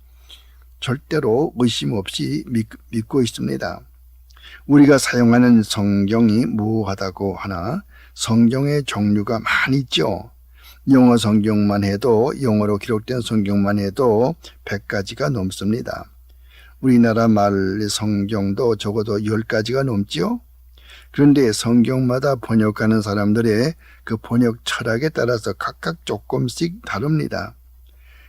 절대로 의심 없이 믿고 있습니다. 우리가 사용하는 성경이 무효하다고 하나 성경의 종류가 많이 있죠. 영어 성경만 해도, 영어로 기록된 성경만 해도 100가지가 넘습니다. 우리나라 말의 성경도 적어도 10가지가 넘지요. 그런데 성경마다 번역하는 사람들의 그 번역 철학에 따라서 각각 조금씩 다릅니다.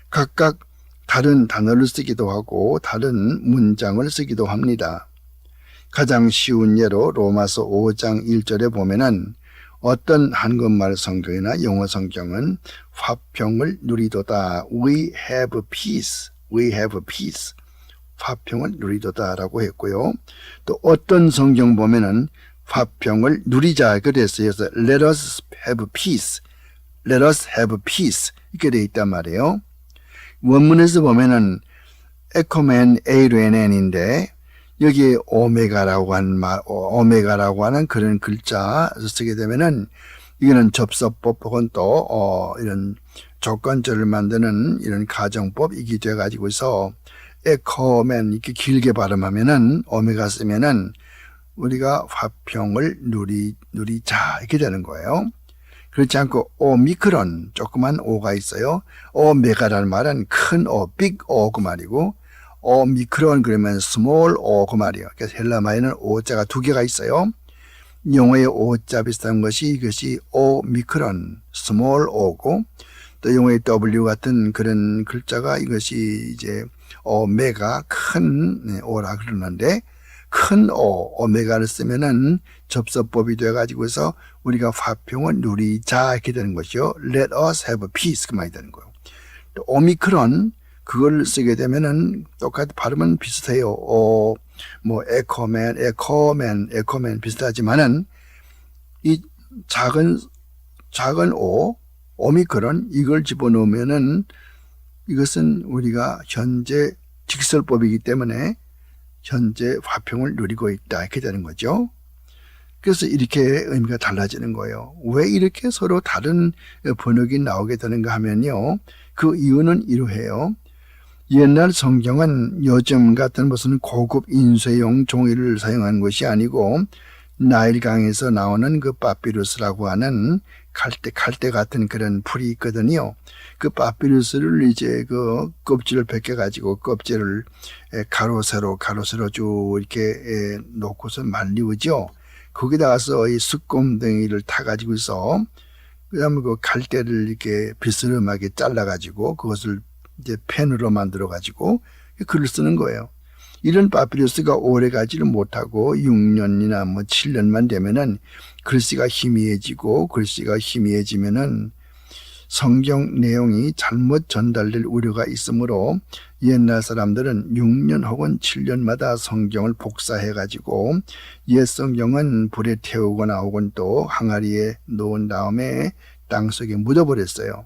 각각 다른 단어를 쓰기도 하고 다른 문장을 쓰기도 합니다. 가장 쉬운 예로 로마서 5장 1절에 보면은 어떤 한국말 성경이나 영어 성경은 화평을 누리도다. We have peace. We have peace. 화평을 누리도다라고 했고요. 또 어떤 성경 보면은 화평을 누리자 그랬어요. 그래서 Let us have peace. Let us have peace. 이렇게 돼 있단 말이에요. 원문에서 보면은 에코멘 ANN인데 여기에 오메가라고 하는 그런 글자 쓰게 되면은 이거는 접서법 혹은 또 이런 조건절을 만드는 이런 가정법이기 돼 가지고서 에코멘 이렇게 길게 발음하면은 오메가 쓰면은 우리가 화평을 누리자 이렇게 되는 거예요. 그렇지 않고 오미크론 조그만 오가 있어요. 오메가라는 말은 큰 오, 빅 오 그 말이고, 오미크론 그러면 스몰 오 그 말이에요. 그래서 헬라말에는 오자가 두 개가 있어요. 영어의 오자 비슷한 것이 이것이 오미크론 스몰 오고, 또 영어의 W 같은 그런 글자가 이것이 이제 오메가 큰 오라 그러는데, 큰 오, 오메가를 쓰면은 접서법이 돼가지고서 우리가 화평을 누리자 이렇게 되는 것이요. Let us have peace 그 말이 되는 거예요. 또 오미크론 그걸 쓰게 되면은 똑같이 발음은 비슷해요. 에코맨 비슷하지만은 이 작은 오, 오미크론 이걸 집어넣으면은 이것은 우리가 현재 직설법이기 때문에 현재 화평을 누리고 있다 이렇게 되는 거죠. 그래서 이렇게 의미가 달라지는 거예요. 왜 이렇게 서로 다른 번역이 나오게 되는가 하면요. 그 이유는 이러해요. 옛날 성경은 요즘 같은 무슨 고급 인쇄용 종이를 사용한 것이 아니고 나일강에서 나오는 그 파피루스라고 하는 칼대 같은 그런 풀이 있거든요. 그 파피루스를 이제 그 껍질을 벗겨가지고 껍질을 가로 세로 쭉 이렇게 놓고서 말리우죠. 거기다가서 이 수검덩이를 타가지고서 그다음에 그 갈대를 이렇게 비스름하게 잘라가지고 그것을 이제 펜으로 만들어가지고 글을 쓰는 거예요. 이런 파피루스가 오래 가지를 못하고 6년이나 7년만 되면은 글씨가 희미해지고 글씨가 희미해지면은 성경 내용이 잘못 전달될 우려가 있으므로 옛날 사람들은 6년 혹은 7년마다 성경을 복사해가지고 옛 성경은 불에 태우거나 혹은 또 항아리에 놓은 다음에 땅속에 묻어버렸어요.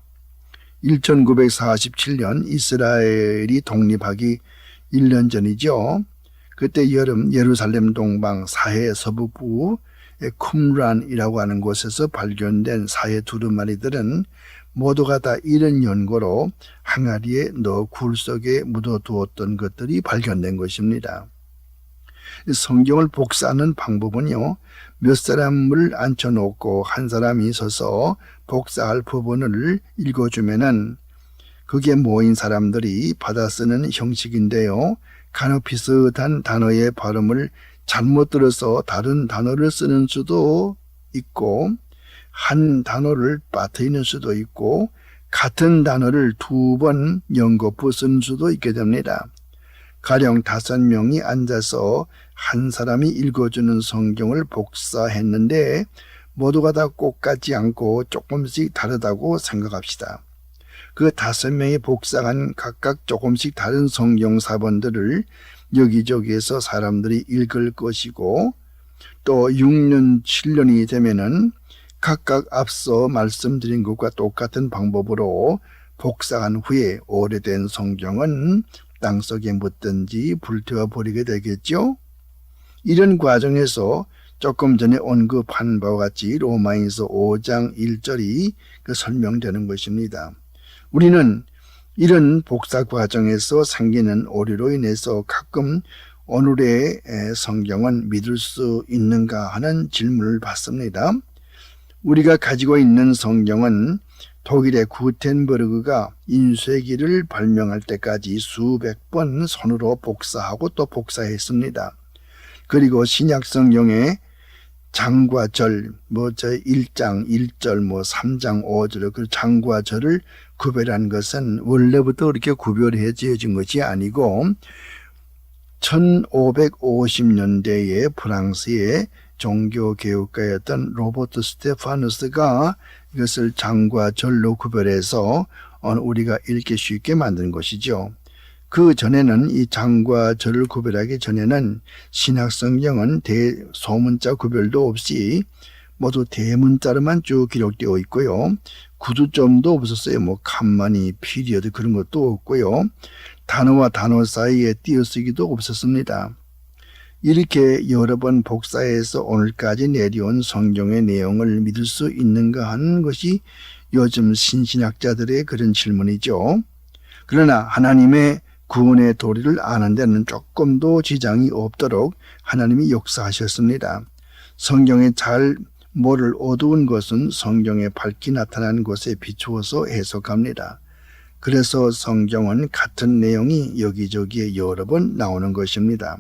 1947년 이스라엘이 독립하기 1년 전이죠. 그때 여름 예루살렘 동방 사해 서북부 쿰란이라고 하는 곳에서 발견된 사해 두루마리들은 모두가 다 이런 연고로 항아리에 넣어 굴 속에 묻어두었던 것들이 발견된 것입니다. 성경을 복사하는 방법은요, 몇 사람을 앉혀놓고 한 사람이 서서 복사할 부분을 읽어주면은 그게 모인 사람들이 받아 쓰는 형식인데요. 간혹 비슷한 단어의 발음을 잘못 들어서 다른 단어를 쓰는 수도 있고, 한 단어를 빠뜨리는 수도 있고, 같은 단어를 2번 연거푸 쓰는 수도 있게 됩니다. 가령 5명이 앉아서 한 사람이 읽어주는 성경을 복사했는데 모두가 다 똑같지 않고 조금씩 다르다고 생각합시다. 그 5명이 복사한 각각 조금씩 다른 성경 사본들을 여기저기에서 사람들이 읽을 것이고, 또 6년, 7년이 되면은 각각 앞서 말씀드린 것과 똑같은 방법으로 복사한 후에 오래된 성경은 땅속에 묻든지 불태워 버리게 되겠죠. 이런 과정에서 조금 전에 언급한 바와 같이 로마인서 5장 1절이 설명되는 것입니다. 우리는 이런 복사 과정에서 생기는 오류로 인해서 가끔 오늘의 성경은 믿을 수 있는가 하는 질문을 받습니다. 우리가 가지고 있는 성경은 독일의 구텐버그가 인쇄기를 발명할 때까지 수백 번 손으로 복사하고 또 복사했습니다. 그리고 신약 성경에 장과 절, 1장 1절, 3장 5절, 그 장과 절을 구별한 것은 원래부터 그렇게 구별해 지어진 것이 아니고 1550년대에 프랑스의 종교개혁가였던 로버트 스테파누스가 이것을 장과 절로 구별해서 우리가 읽기 쉽게 만든 것이죠. 그 전에는 이 장과 절을 구별하기 전에는 신약성경은 대소문자 구별도 없이 모두 대문자로만 쭉 기록되어 있고요. 구두점도 없었어요. 칸마니, 피리어드 그런 것도 없고요. 단어와 단어 사이에 띄어쓰기도 없었습니다. 이렇게 여러 번 복사해서 오늘까지 내려온 성경의 내용을 믿을 수 있는가 하는 것이 요즘 신신학자들의 그런 질문이죠. 그러나 하나님의 구원의 도리를 아는 데는 조금도 지장이 없도록 하나님이 역사하셨습니다. 성경에 잘 모를 어두운 것은 성경에 밝게 나타난 것에 비추어서 해석합니다. 그래서 성경은 같은 내용이 여기저기에 여러 번 나오는 것입니다.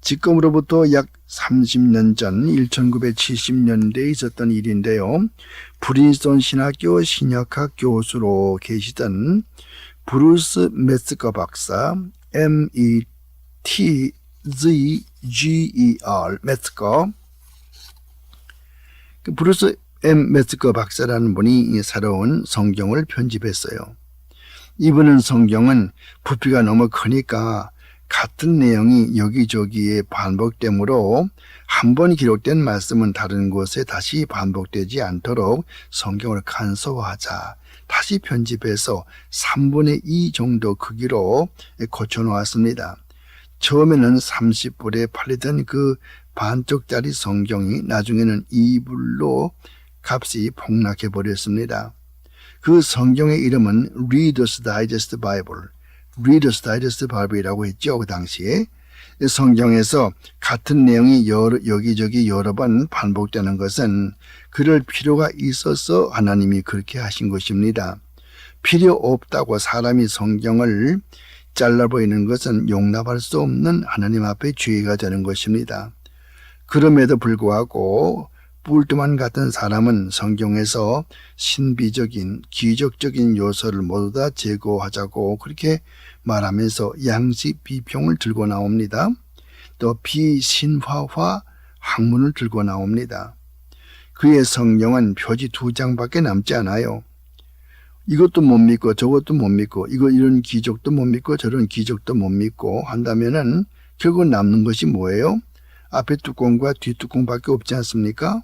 지금으로부터 약 30년 전 1970년대에 있었던 일인데요. 프린스턴 신학교 신약학 교수로 계시던 브루스 메츠거 박사, METZGER, 메츠거. 브루스 메츠거 박사라는 분이 새로운 성경을 편집했어요. 이분은 성경은 부피가 너무 크니까 같은 내용이 여기저기에 반복되므로 한 번 기록된 말씀은 다른 곳에 다시 반복되지 않도록 성경을 간소화하자. 다시 편집해서 3분의 2 정도 크기로 고쳐놓았습니다. 처음에는 30불에 팔리던 그 반쪽짜리 성경이 나중에는 2불로 값이 폭락해버렸습니다. 그 성경의 이름은 Reader's Digest Bible, Reader's Digest Bible이라고 했죠. 그 당시에. 성경에서 같은 내용이 여기저기 여러 번 반복되는 것은 그럴 필요가 있어서 하나님이 그렇게 하신 것입니다. 필요 없다고 사람이 성경을 잘라버리는 것은 용납할 수 없는 하나님 앞에 죄가 되는 것입니다. 그럼에도 불구하고 뿔트만 같은 사람은 성경에서 신비적인 기적적인 요소를 모두 다 제거하자고 그렇게 말하면서 양식 비평을 들고 나옵니다. 또 비신화화 학문을 들고 나옵니다. 그의 성경은 표지 2장밖에 남지 않아요. 이것도 못 믿고 저것도 못 믿고 이런 기적도 못 믿고 저런 기적도 못 믿고 한다면은 결국 남는 것이 뭐예요? 앞에 뚜껑과 뒤 뚜껑밖에 없지 않습니까?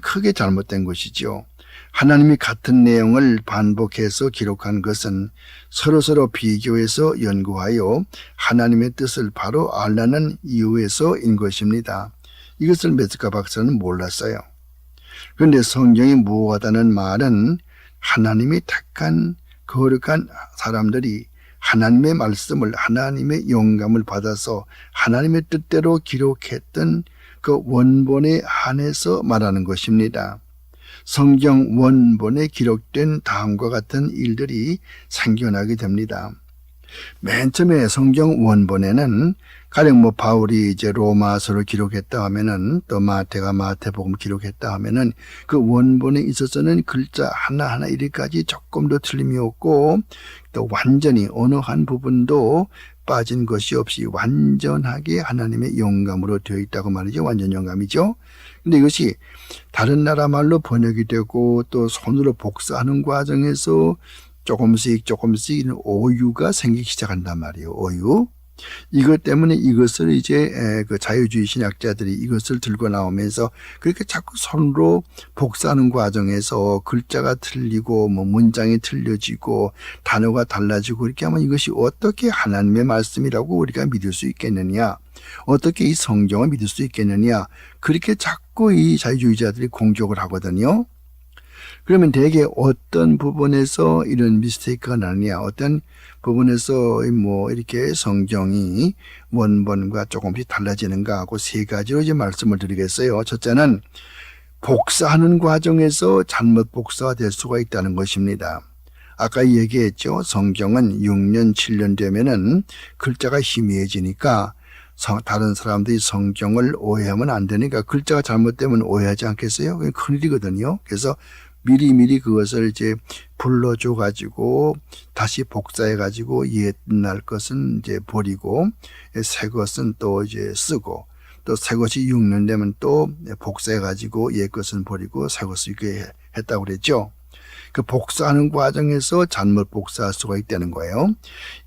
크게 잘못된 것이죠. 하나님이 같은 내용을 반복해서 기록한 것은 서로서로 비교해서 연구하여 하나님의 뜻을 바로 알라는 이유에서인 것입니다. 이것을 메스카 박사는 몰랐어요. 그런데 성경이 무엇하다는 말은 하나님이 택한 거룩한 사람들이 하나님의 말씀을 하나님의 영감을 받아서 하나님의 뜻대로 기록했던 그 원본에 한해서 말하는 것입니다. 성경 원본에 기록된 다음과 같은 일들이 생겨나게 됩니다. 맨 처음에 성경 원본에는 가령 바울이 이제 로마서를 기록했다 하면은 또 마태가 마태복음 기록했다 하면은 그 원본에 있어서는 글자 하나하나 이리까지 조금 더 틀림이 없고 또 완전히 어느 한 부분도 빠진 것이 없이 완전하게 하나님의 영감으로 되어 있다고 말이죠. 완전 영감이죠. 근데 이것이 다른 나라 말로 번역이 되고 또 손으로 복사하는 과정에서 조금씩 오유가 생기기 시작한단 말이에요. 오유. 이것 때문에 이것을 이제 그 자유주의 신학자들이 이것을 들고 나오면서 그렇게 자꾸 손으로 복사하는 과정에서 글자가 틀리고 문장이 틀려지고 단어가 달라지고 이렇게 하면 이것이 어떻게 하나님의 말씀이라고 우리가 믿을 수 있겠느냐, 어떻게 이 성경을 믿을 수 있겠느냐, 그렇게 자꾸 이 자유주의자들이 공격을 하거든요. 그러면 대개 어떤 부분에서 이런 미스테이크가 나느냐, 어떤 부분에서 이렇게 성경이 원본과 조금씩 달라지는가 하고 세 가지로 이제 말씀을 드리겠어요. 첫째는 복사하는 과정에서 잘못 복사가 될 수가 있다는 것입니다. 아까 얘기했죠. 성경은 6년, 7년 되면은 글자가 희미해지니까 다른 사람들이 성경을 오해하면 안 되니까 글자가 잘못되면 오해하지 않겠어요? 그게 큰일이거든요. 그래서 미리 그것을 이제 불러줘 가지고 다시 복사해 가지고 옛날 것은 이제 버리고 새 것은 또 이제 쓰고 또 새 것이 6년 되면 또 복사해 가지고 옛 것은 버리고 새 것을 이렇게 했다고 그랬죠. 그 복사하는 과정에서 잘못 복사할 수가 있다는 거예요.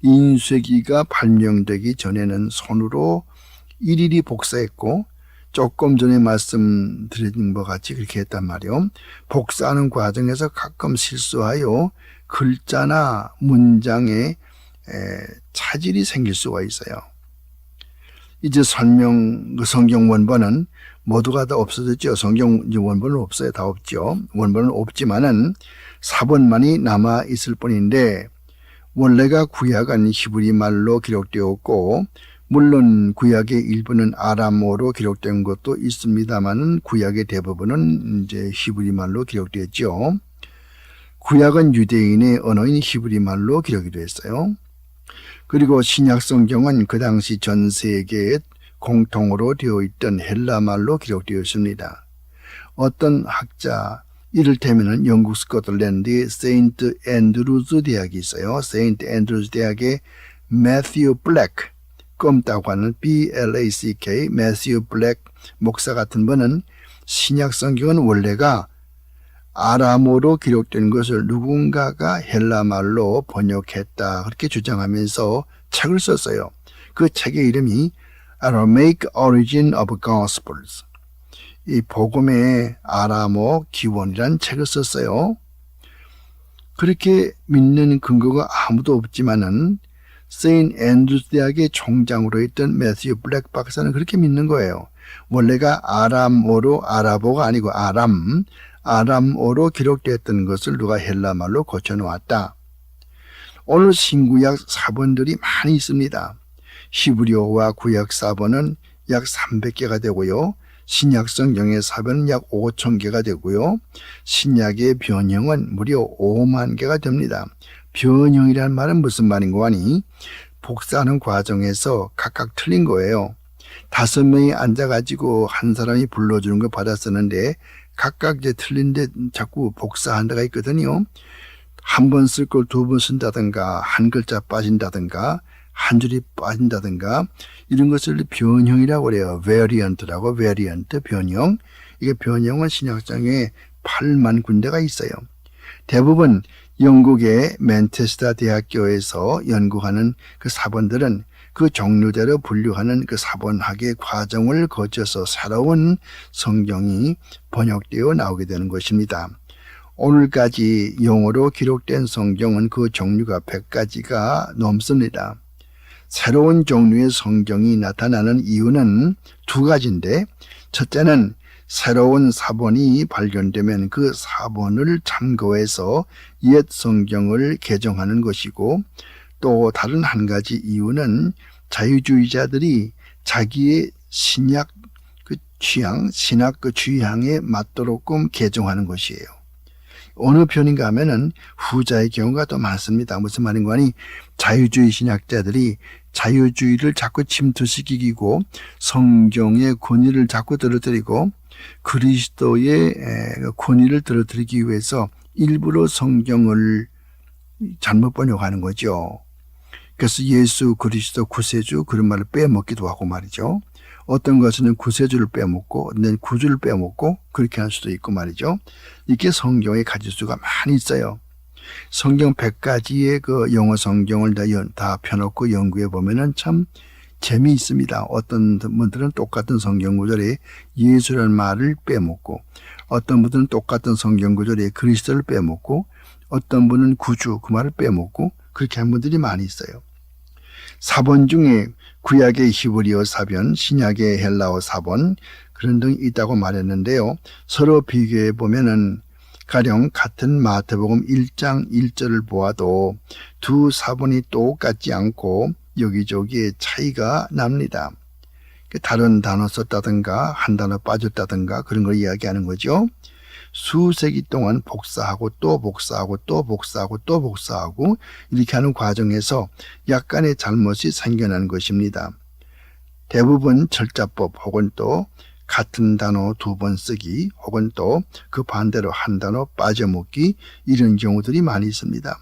인쇄기가 발명되기 전에는 손으로 일일이 복사했고 조금 전에 말씀드린 것 같이 그렇게 했단 말이에요. 복사하는 과정에서 가끔 실수하여 글자나 문장에 차질이 생길 수가 있어요. 이제 성경 원본은 모두가 다 없어졌죠. 성경 원본은 없어요. 다 없죠. 원본은 없지만은 사본만이 남아 있을 뿐인데 원래가 구약은 히브리 말로 기록되었고 물론 구약의 일부는 아람어로 기록된 것도 있습니다만은 구약의 대부분은 이제 히브리 말로 기록되었죠. 구약은 유대인의 언어인 히브리 말로 기록이 됐어요. 그리고 신약 성경은 그 당시 전 세계에 공통으로 되어 있던 헬라 말로 기록되었습니다. 어떤 학자, 이를테면 영국 스코틀랜드의 세인트 앤드루즈 대학이 있어요. 세인트 앤드루즈 대학의 매튜 블랙, 껌따고 하는 BLACK, 매튜 블랙 목사 같은 분은 신약 성경은 원래가 아람어로 기록된 것을 누군가가 헬라말로 번역했다 그렇게 주장하면서 책을 썼어요. 그 책의 이름이 Aramaic Origin of Gospels, 이 복음의 아람어 기원이라는 책을 썼어요. 그렇게 믿는 근거가 아무도 없지만은 세인 앤드루스 대학의 총장으로 있던 매튜 블랙 박사는 그렇게 믿는 거예요. 원래가 아람어로, 아랍어가 아니고 아람어로 기록됐던 것을 누가 헬라말로 고쳐놓았다. 오늘 신구약 사본들이 많이 있습니다. 히브리어와 구약 사본은 약 300개가 되고요. 신약 성경의 사본은 약 5,000개가 되고요. 신약의 변형은 무려 5만 개가 됩니다. 변형이라는 말은 무슨 말인고 하니 복사하는 과정에서 각각 틀린 거예요. 5명이 앉아가지고 한 사람이 불러주는 거 받았었는데 각각 이제 틀린데 자꾸 복사한 데가 있거든요. 한 번 쓸 걸 두 번 쓴다든가 한 글자 빠진다든가 한 줄이 빠진다든가 이런 것을 변형이라고 그래요. variant라고, variant, 변형. 이게 변형은 신약성에 8만 군데가 있어요. 대부분 영국의 맨체스터 대학교에서 연구하는 그 사본들은 그 종류대로 분류하는 그 사본학의 과정을 거쳐서 새로운 성경이 번역되어 나오게 되는 것입니다. 오늘까지 영어로 기록된 성경은 그 종류가 100가지가 넘습니다. 새로운 종류의 성경이 나타나는 이유는 두 가지인데, 첫째는 새로운 사본이 발견되면 그 사본을 참고해서 옛 성경을 개정하는 것이고, 또 다른 한 가지 이유는 자유주의자들이 자기의 신학 취향에 맞도록끔 개정하는 것이에요. 어느 편인가 하면은 후자의 경우가 더 많습니다. 무슨 말인가 하니 자유주의 신학자들이 자유주의를 자꾸 침투시키고 성경의 권위를 자꾸 떨어뜨리고 그리스도의 권위를 떨어뜨리기 위해서 일부러 성경을 잘못 번역하는 거죠. 그래서 예수 그리스도 구세주 그런 말을 빼먹기도 하고 말이죠. 어떤 것은 구세주를 빼먹고 어떤 데는 구주를 빼먹고 그렇게 할 수도 있고 말이죠. 이게 성경의 가지수가 많이 있어요. 성경 100가지의 그 영어 성경을 다 펴놓고 연구해 보면은 참 재미있습니다. 어떤 분들은 똑같은 성경 구절에 예수라는 말을 빼먹고, 어떤 분들은 똑같은 성경 구절에 그리스도를 빼먹고, 어떤 분은 구주 그 말을 빼먹고 그렇게 한 분들이 많이 있어요. 사본 중에 구약의 히브리어 사본, 신약의 헬라어 사본 그런 등이 있다고 말했는데요. 서로 비교해 보면은 가령 같은 마태복음 1장 1절을 보아도 두 사본이 똑같지 않고 여기저기에 차이가 납니다. 다른 단어 썼다든가 한 단어 빠졌다든가 그런 걸 이야기하는 거죠. 수세기 동안 복사하고 또 복사하고 또 복사하고 또 복사하고 이렇게 하는 과정에서 약간의 잘못이 생겨나는 것입니다. 대부분 철자법 혹은 또 같은 단어 두 번 쓰기 혹은 또 그 반대로 한 단어 빠져먹기 이런 경우들이 많이 있습니다.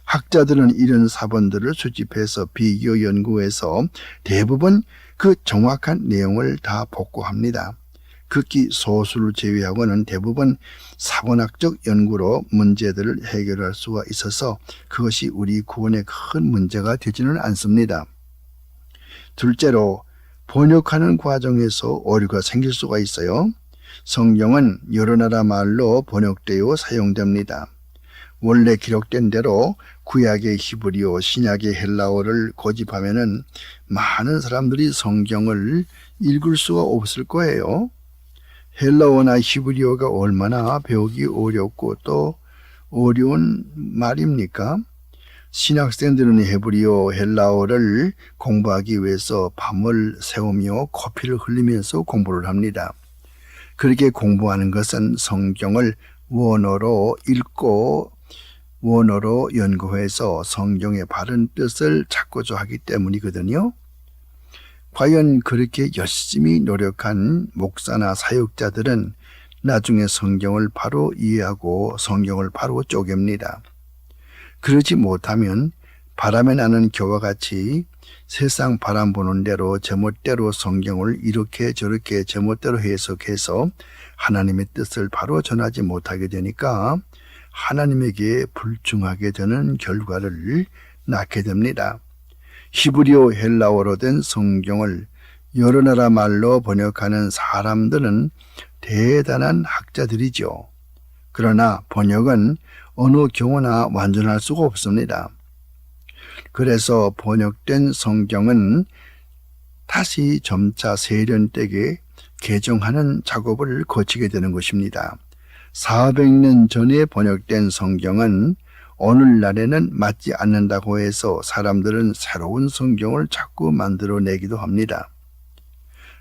학자들은 이런 사본들을 수집해서 비교 연구해서 대부분 그 정확한 내용을 다 복구합니다. 극히 소수를 제외하고는 대부분 사본학적 연구로 문제들을 해결할 수가 있어서 그것이 우리 구원에 큰 문제가 되지는 않습니다. 둘째로 번역하는 과정에서 오류가 생길 수가 있어요. 성경은 여러 나라 말로 번역되어 사용됩니다. 원래 기록된 대로 구약의 히브리어, 신약의 헬라어를 고집하면은 많은 사람들이 성경을 읽을 수가 없을 거예요. 헬라어나 히브리어가 얼마나 배우기 어렵고 또 어려운 말입니까? 신학생들은 히브리어, 헬라어를 공부하기 위해서 밤을 새우며 코피를 흘리면서 공부를 합니다. 그렇게 공부하는 것은 성경을 원어로 읽고 원어로 연구해서 성경의 바른 뜻을 찾고자 하기 때문이거든요. 과연 그렇게 열심히 노력한 목사나 사역자들은 나중에 성경을 바로 이해하고 성경을 바로 쪼갭니다. 그러지 못하면 바람에 나는 겨와 같이 세상 바람 부는 대로 제멋대로 성경을 이렇게 저렇게 제멋대로 해석해서 하나님의 뜻을 바로 전하지 못하게 되니까 하나님에게 불충하게 되는 결과를 낳게 됩니다. 히브리어 헬라어로 된 성경을 여러 나라 말로 번역하는 사람들은 대단한 학자들이죠. 그러나 번역은 어느 경우나 완전할 수가 없습니다. 그래서 번역된 성경은 다시 점차 세련되게 개정하는 작업을 거치게 되는 것입니다. 400년 전에 번역된 성경은 오늘날에는 맞지 않는다고 해서 사람들은 새로운 성경을 자꾸 만들어내기도 합니다.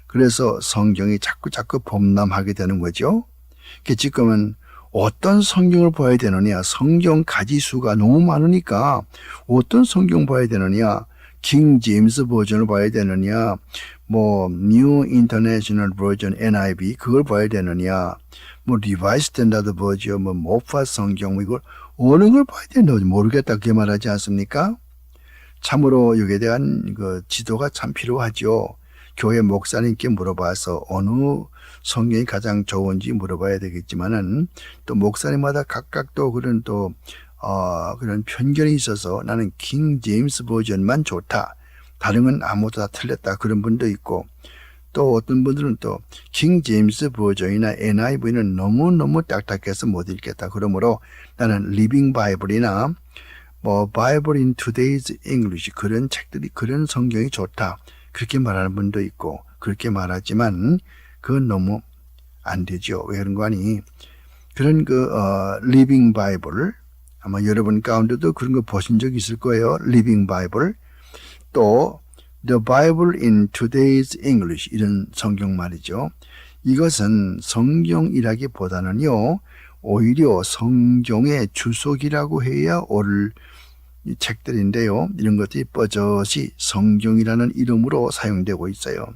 그래서 성경이 자꾸 범람하게 되는 거죠. 지금은 어떤 성경을 봐야 되느냐, 성경 가지수가 너무 많으니까 어떤 성경 봐야 되느냐, 킹 제임스 버전을 봐야 되느냐, New International Version NIV 그걸 봐야 되느냐, 리바이스 스탠다드 버전, 모파 성경 이걸 어느 걸 봐야 되는지 모르겠다 그렇게 말하지 않습니까? 참으로 여기에 대한 그 지도가 참 필요하죠. 교회 목사님께 물어봐서 어느 성경이 가장 좋은지 물어봐야 되겠지만은 또 목사님마다 각각 또 그런 또 그런 편견이 있어서 나는 킹 제임스 버전만 좋다. 다른 건 아무도 다 틀렸다. 그런 분도 있고, 또 어떤 분들은 또 킹 제임스 버전이나 NIV는 너무너무 딱딱해서 못 읽겠다. 그러므로 나는 리빙 바이블이나 바이블 in today's English 그런 책들이 그런 성경이 좋다. 그렇게 말하는 분도 있고 그렇게 말하지만 그건 너무 안 되죠. 왜 그런 거 아니? 그런 리빙 바이블 아마 여러분 가운데도 그런 거 보신 적 있을 거예요. 리빙 바이블 또 The Bible in Today's English 이런 성경 말이죠. 이것은 성경이라기보다는요. 오히려 성경의 주석이라고 해야 옳을 책들인데요. 이런 것들이 뻐젓이 성경이라는 이름으로 사용되고 있어요.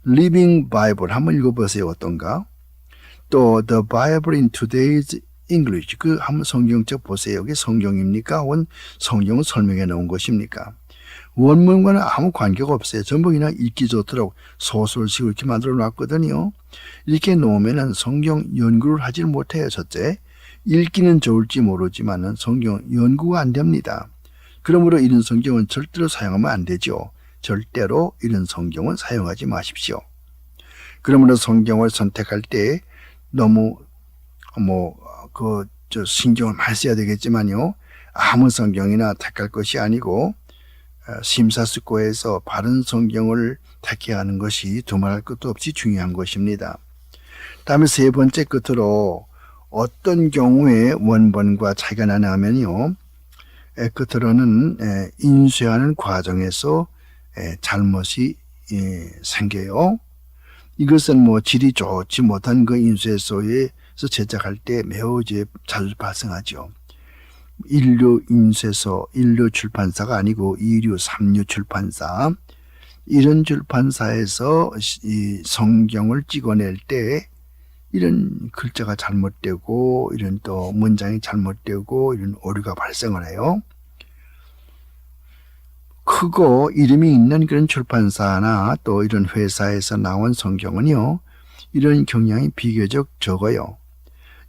Living Bible 한번 읽어보세요. 어떤가? 또 The Bible in Today's English 그 한번 성경책 보세요. 이게 성경입니까? 혹은 성경을 설명해 놓은 것입니까? 원문과는 아무 관계가 없어요. 전부 그냥 읽기 좋도록 소설식으로 이렇게 만들어 놨거든요. 이렇게 놓으면은 성경 연구를 하질 못해요. 첫째, 읽기는 좋을지 모르지만은 성경 연구가 안 됩니다. 그러므로 이런 성경은 절대로 사용하면 안 되죠. 절대로 이런 성경은 사용하지 마십시오. 그러므로 성경을 선택할 때 너무 신경을 많이 써야 되겠지만요. 아무 성경이나 택할 것이 아니고 심사숙고해서 바른 성경을 택해야 하는 것이 두말할 것도 없이 중요한 것입니다. 다음에 세 번째 끝으로 어떤 경우에 원본과 차이가 나냐 하면요. 끝으로는 인쇄하는 과정에서 잘못이 생겨요. 이것은 질이 좋지 못한 그 인쇄소에서 제작할 때 매우 자주 발생하죠. 인류 인쇄소, 인류 출판사가 아니고 이류, 삼류 출판사 이런 출판사에서 이 성경을 찍어낼 때 이런 글자가 잘못되고 이런 또 문장이 잘못되고 이런 오류가 발생을 해요. 크고 이름이 있는 그런 출판사나 또 이런 회사에서 나온 성경은요. 이런 경향이 비교적 적어요.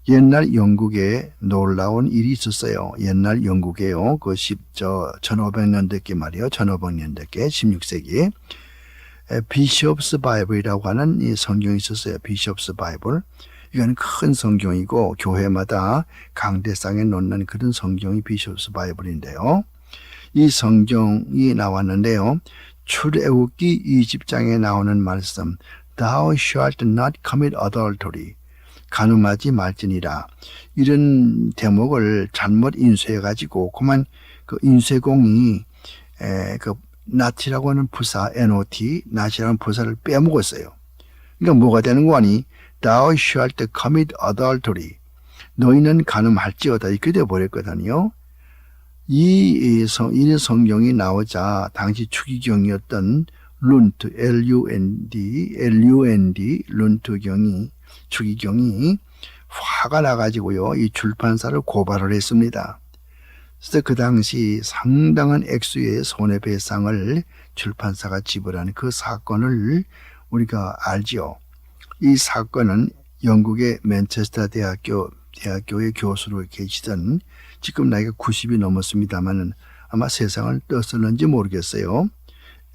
옛날 영국에 놀라운 일이 있었어요. 옛날 영국에요. 1500년대께 말이에요. 1500년대께 16세기 비숍스 바이블이라고 하는 이 성경이 있었어요. 비숍스 바이블. 이건 큰 성경이고 교회마다 강대상에 놓는 그런 성경이 비숍스 바이블인데요. 이 성경이 나왔는데요. 출애굽기 20장에 나오는 말씀 Thou shalt not commit adultery 간음하지 말지니라 이런 대목을 잘못 인쇄해가지고 그만 그 인쇄공이 not이라고 하는 부사 not not이라는 부사를 빼먹었어요. 그러니까 뭐가 되는 거니? Thou shalt commit adultery 너희는 간음할지어다 이렇게 돼버렸거든요. 이 성경이 나오자 당시 추기경이었던 룬트 LUND 룬트경이 추기경이 화가 나가지고요. 이 출판사를 고발을 했습니다. 그래서 그 당시 상당한 액수의 손해배상을 출판사가 지불한 그 사건을 우리가 알지요. 이 사건은 영국의 맨체스터 대학교의 교수로 계시던 지금 나이가 90이 넘었습니다만 아마 세상을 떴었는지 모르겠어요.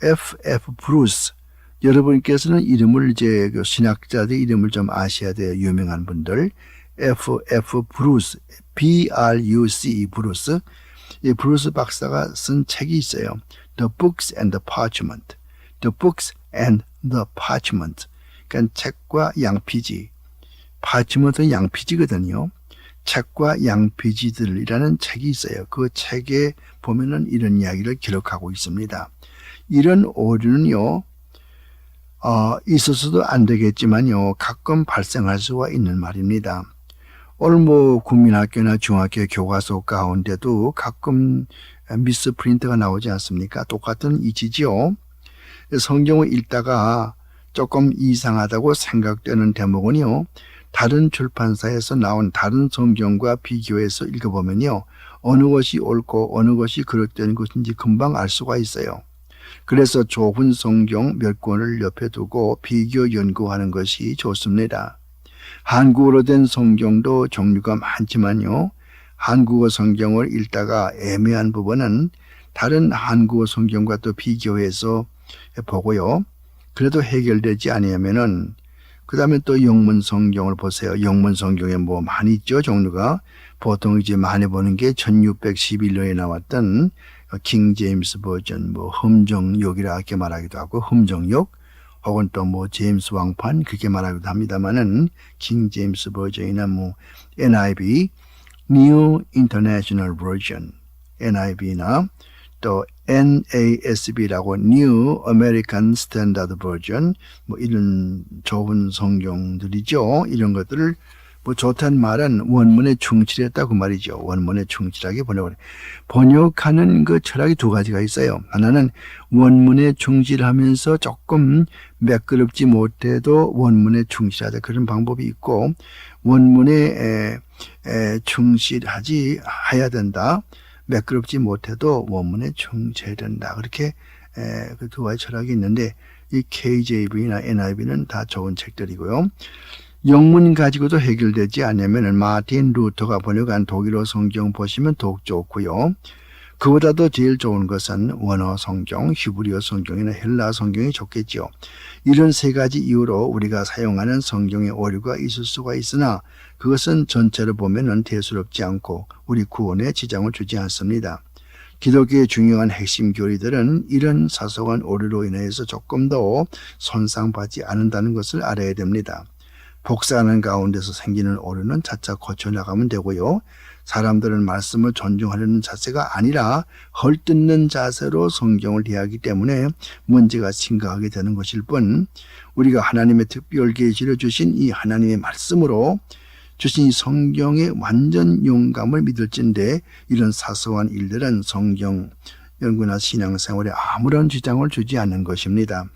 F.F. 브루스 여러분께서는 이름을 그 신학자들 이름을 좀 아셔야 돼요. 유명한 분들. F.F. 브루스, B.R.U.C. 브루스. 이 브루스 박사가 쓴 책이 있어요. The Books and the Parchment. The Books and the Parchment. 그러니까 책과 양피지. 파치먼트는 양피지거든요. 책과 양피지들이라는 책이 있어요. 그 책에 보면은 이런 이야기를 기록하고 있습니다. 이런 오류는요. 있어서도 안 되겠지만요. 가끔 발생할 수가 있는 말입니다. 오늘 국민학교나 중학교 교과서 가운데도 가끔 미스프린트가 나오지 않습니까? 똑같은 이치지요. 성경을 읽다가 조금 이상하다고 생각되는 대목은요. 다른 출판사에서 나온 다른 성경과 비교해서 읽어보면요. 어느 것이 옳고 어느 것이 그릇된 것인지 금방 알 수가 있어요. 그래서 좋은 성경 몇 권을 옆에 두고 비교 연구하는 것이 좋습니다. 한국어로 된 성경도 종류가 많지만요. 한국어 성경을 읽다가 애매한 부분은 다른 한국어 성경과 또 비교해서 보고요. 그래도 해결되지 아니하면은 그 다음에 또 영문 성경을 보세요. 영문 성경에 뭐 많이 있죠, 종류가. 보통 이제 많이 보는 게 1611년에 나왔던 킹 제임스 버전, 뭐 흠정욕이라 이렇게 말하기도 하고, 흠정욕, 혹은 또 뭐 제임스 왕판 그렇게 말하기도 합니다만은 킹 제임스 버전이나 뭐 NIV, New International Version, NIV나 또 NASB라고 New American Standard Version, 뭐 이런 좋은 성경들이죠. 이런 것들을 뭐 좋다는 말은 원문에 충실했다고 말이죠. 원문에 충실하게 번역을. 번역하는 그 철학이 두 가지가 있어요. 하나는 원문에 충실하면서 조금 매끄럽지 못해도 원문에 충실하자, 그런 방법이 있고, 원문에 충실하지 해야 된다. 매끄럽지 못해도 원문에 충실해야 된다. 그렇게 그 두 가지 철학이 있는데, 이 KJV나 NIV는 다 좋은 책들이고요. 영문 가지고도 해결되지 않으면 마틴 루터가 번역한 독일어 성경 보시면 더욱 좋고요. 그보다도 제일 좋은 것은 원어 성경, 히브리어 성경이나 헬라 성경이 좋겠죠. 이런 세 가지 이유로 우리가 사용하는 성경의 오류가 있을 수가 있으나 그것은 전체를 보면 대수롭지 않고 우리 구원에 지장을 주지 않습니다. 기독교의 중요한 핵심 교리들은 이런 사소한 오류로 인해서 조금 더 손상받지 않는다는 것을 알아야 됩니다. 복사하는 가운데서 생기는 오류는 차차 고쳐나가면 되고요. 사람들은 말씀을 존중하려는 자세가 아니라 헐뜯는 자세로 성경을 이해하기 때문에 문제가 심각하게 되는 것일 뿐, 우리가 하나님의 특별 계시를 주신 이 하나님의 말씀으로 주신 이 성경의 완전 영감을 믿을진데 이런 사소한 일들은 성경 연구나 신앙생활에 아무런 지장을 주지 않는 것입니다.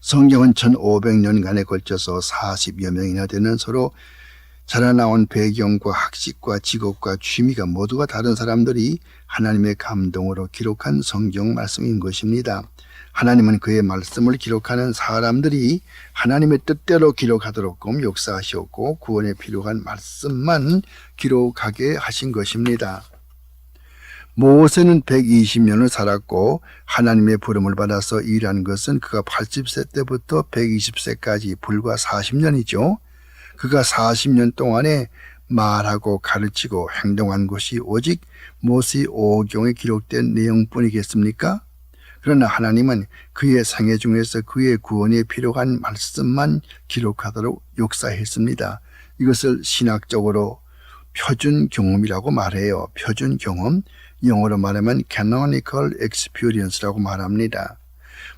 성경은 1500년간에 걸쳐서 40여 명이나 되는 서로 자라나온 배경과 학식과 직업과 취미가 모두가 다른 사람들이 하나님의 감동으로 기록한 성경 말씀인 것입니다. 하나님은 그의 말씀을 기록하는 사람들이 하나님의 뜻대로 기록하도록 역사하셨고 구원에 필요한 말씀만 기록하게 하신 것입니다. 모세는 120년을 살았고 하나님의 부름을 받아서 일한 것은 그가 80세 때부터 120세까지 불과 40년이죠. 그가 40년 동안에 말하고 가르치고 행동한 것이 오직 모세 오경에 기록된 내용뿐이겠습니까? 그러나 하나님은 그의 생애 중에서 그의 구원에 필요한 말씀만 기록하도록 역사했습니다. 이것을 신학적으로 표준 경험이라고 말해요. 표준 경험, 영어로 말하면 canonical experience라고 말합니다.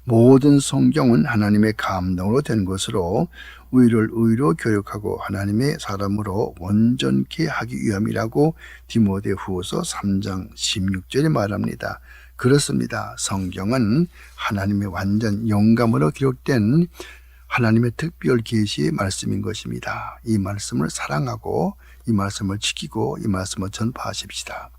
모든 성경은 하나님의 감동으로 된 것으로 의를 의로 교육하고 하나님의 사람으로 온전케 하기 위함이라고 디모데후서 3장 16절에 말합니다. 그렇습니다. 성경은 하나님의 완전 영감으로 기록된 하나님의 특별 계시의 말씀인 것입니다. 이 말씀을 사랑하고 이 말씀을 지키고 이 말씀을 전파하십시다.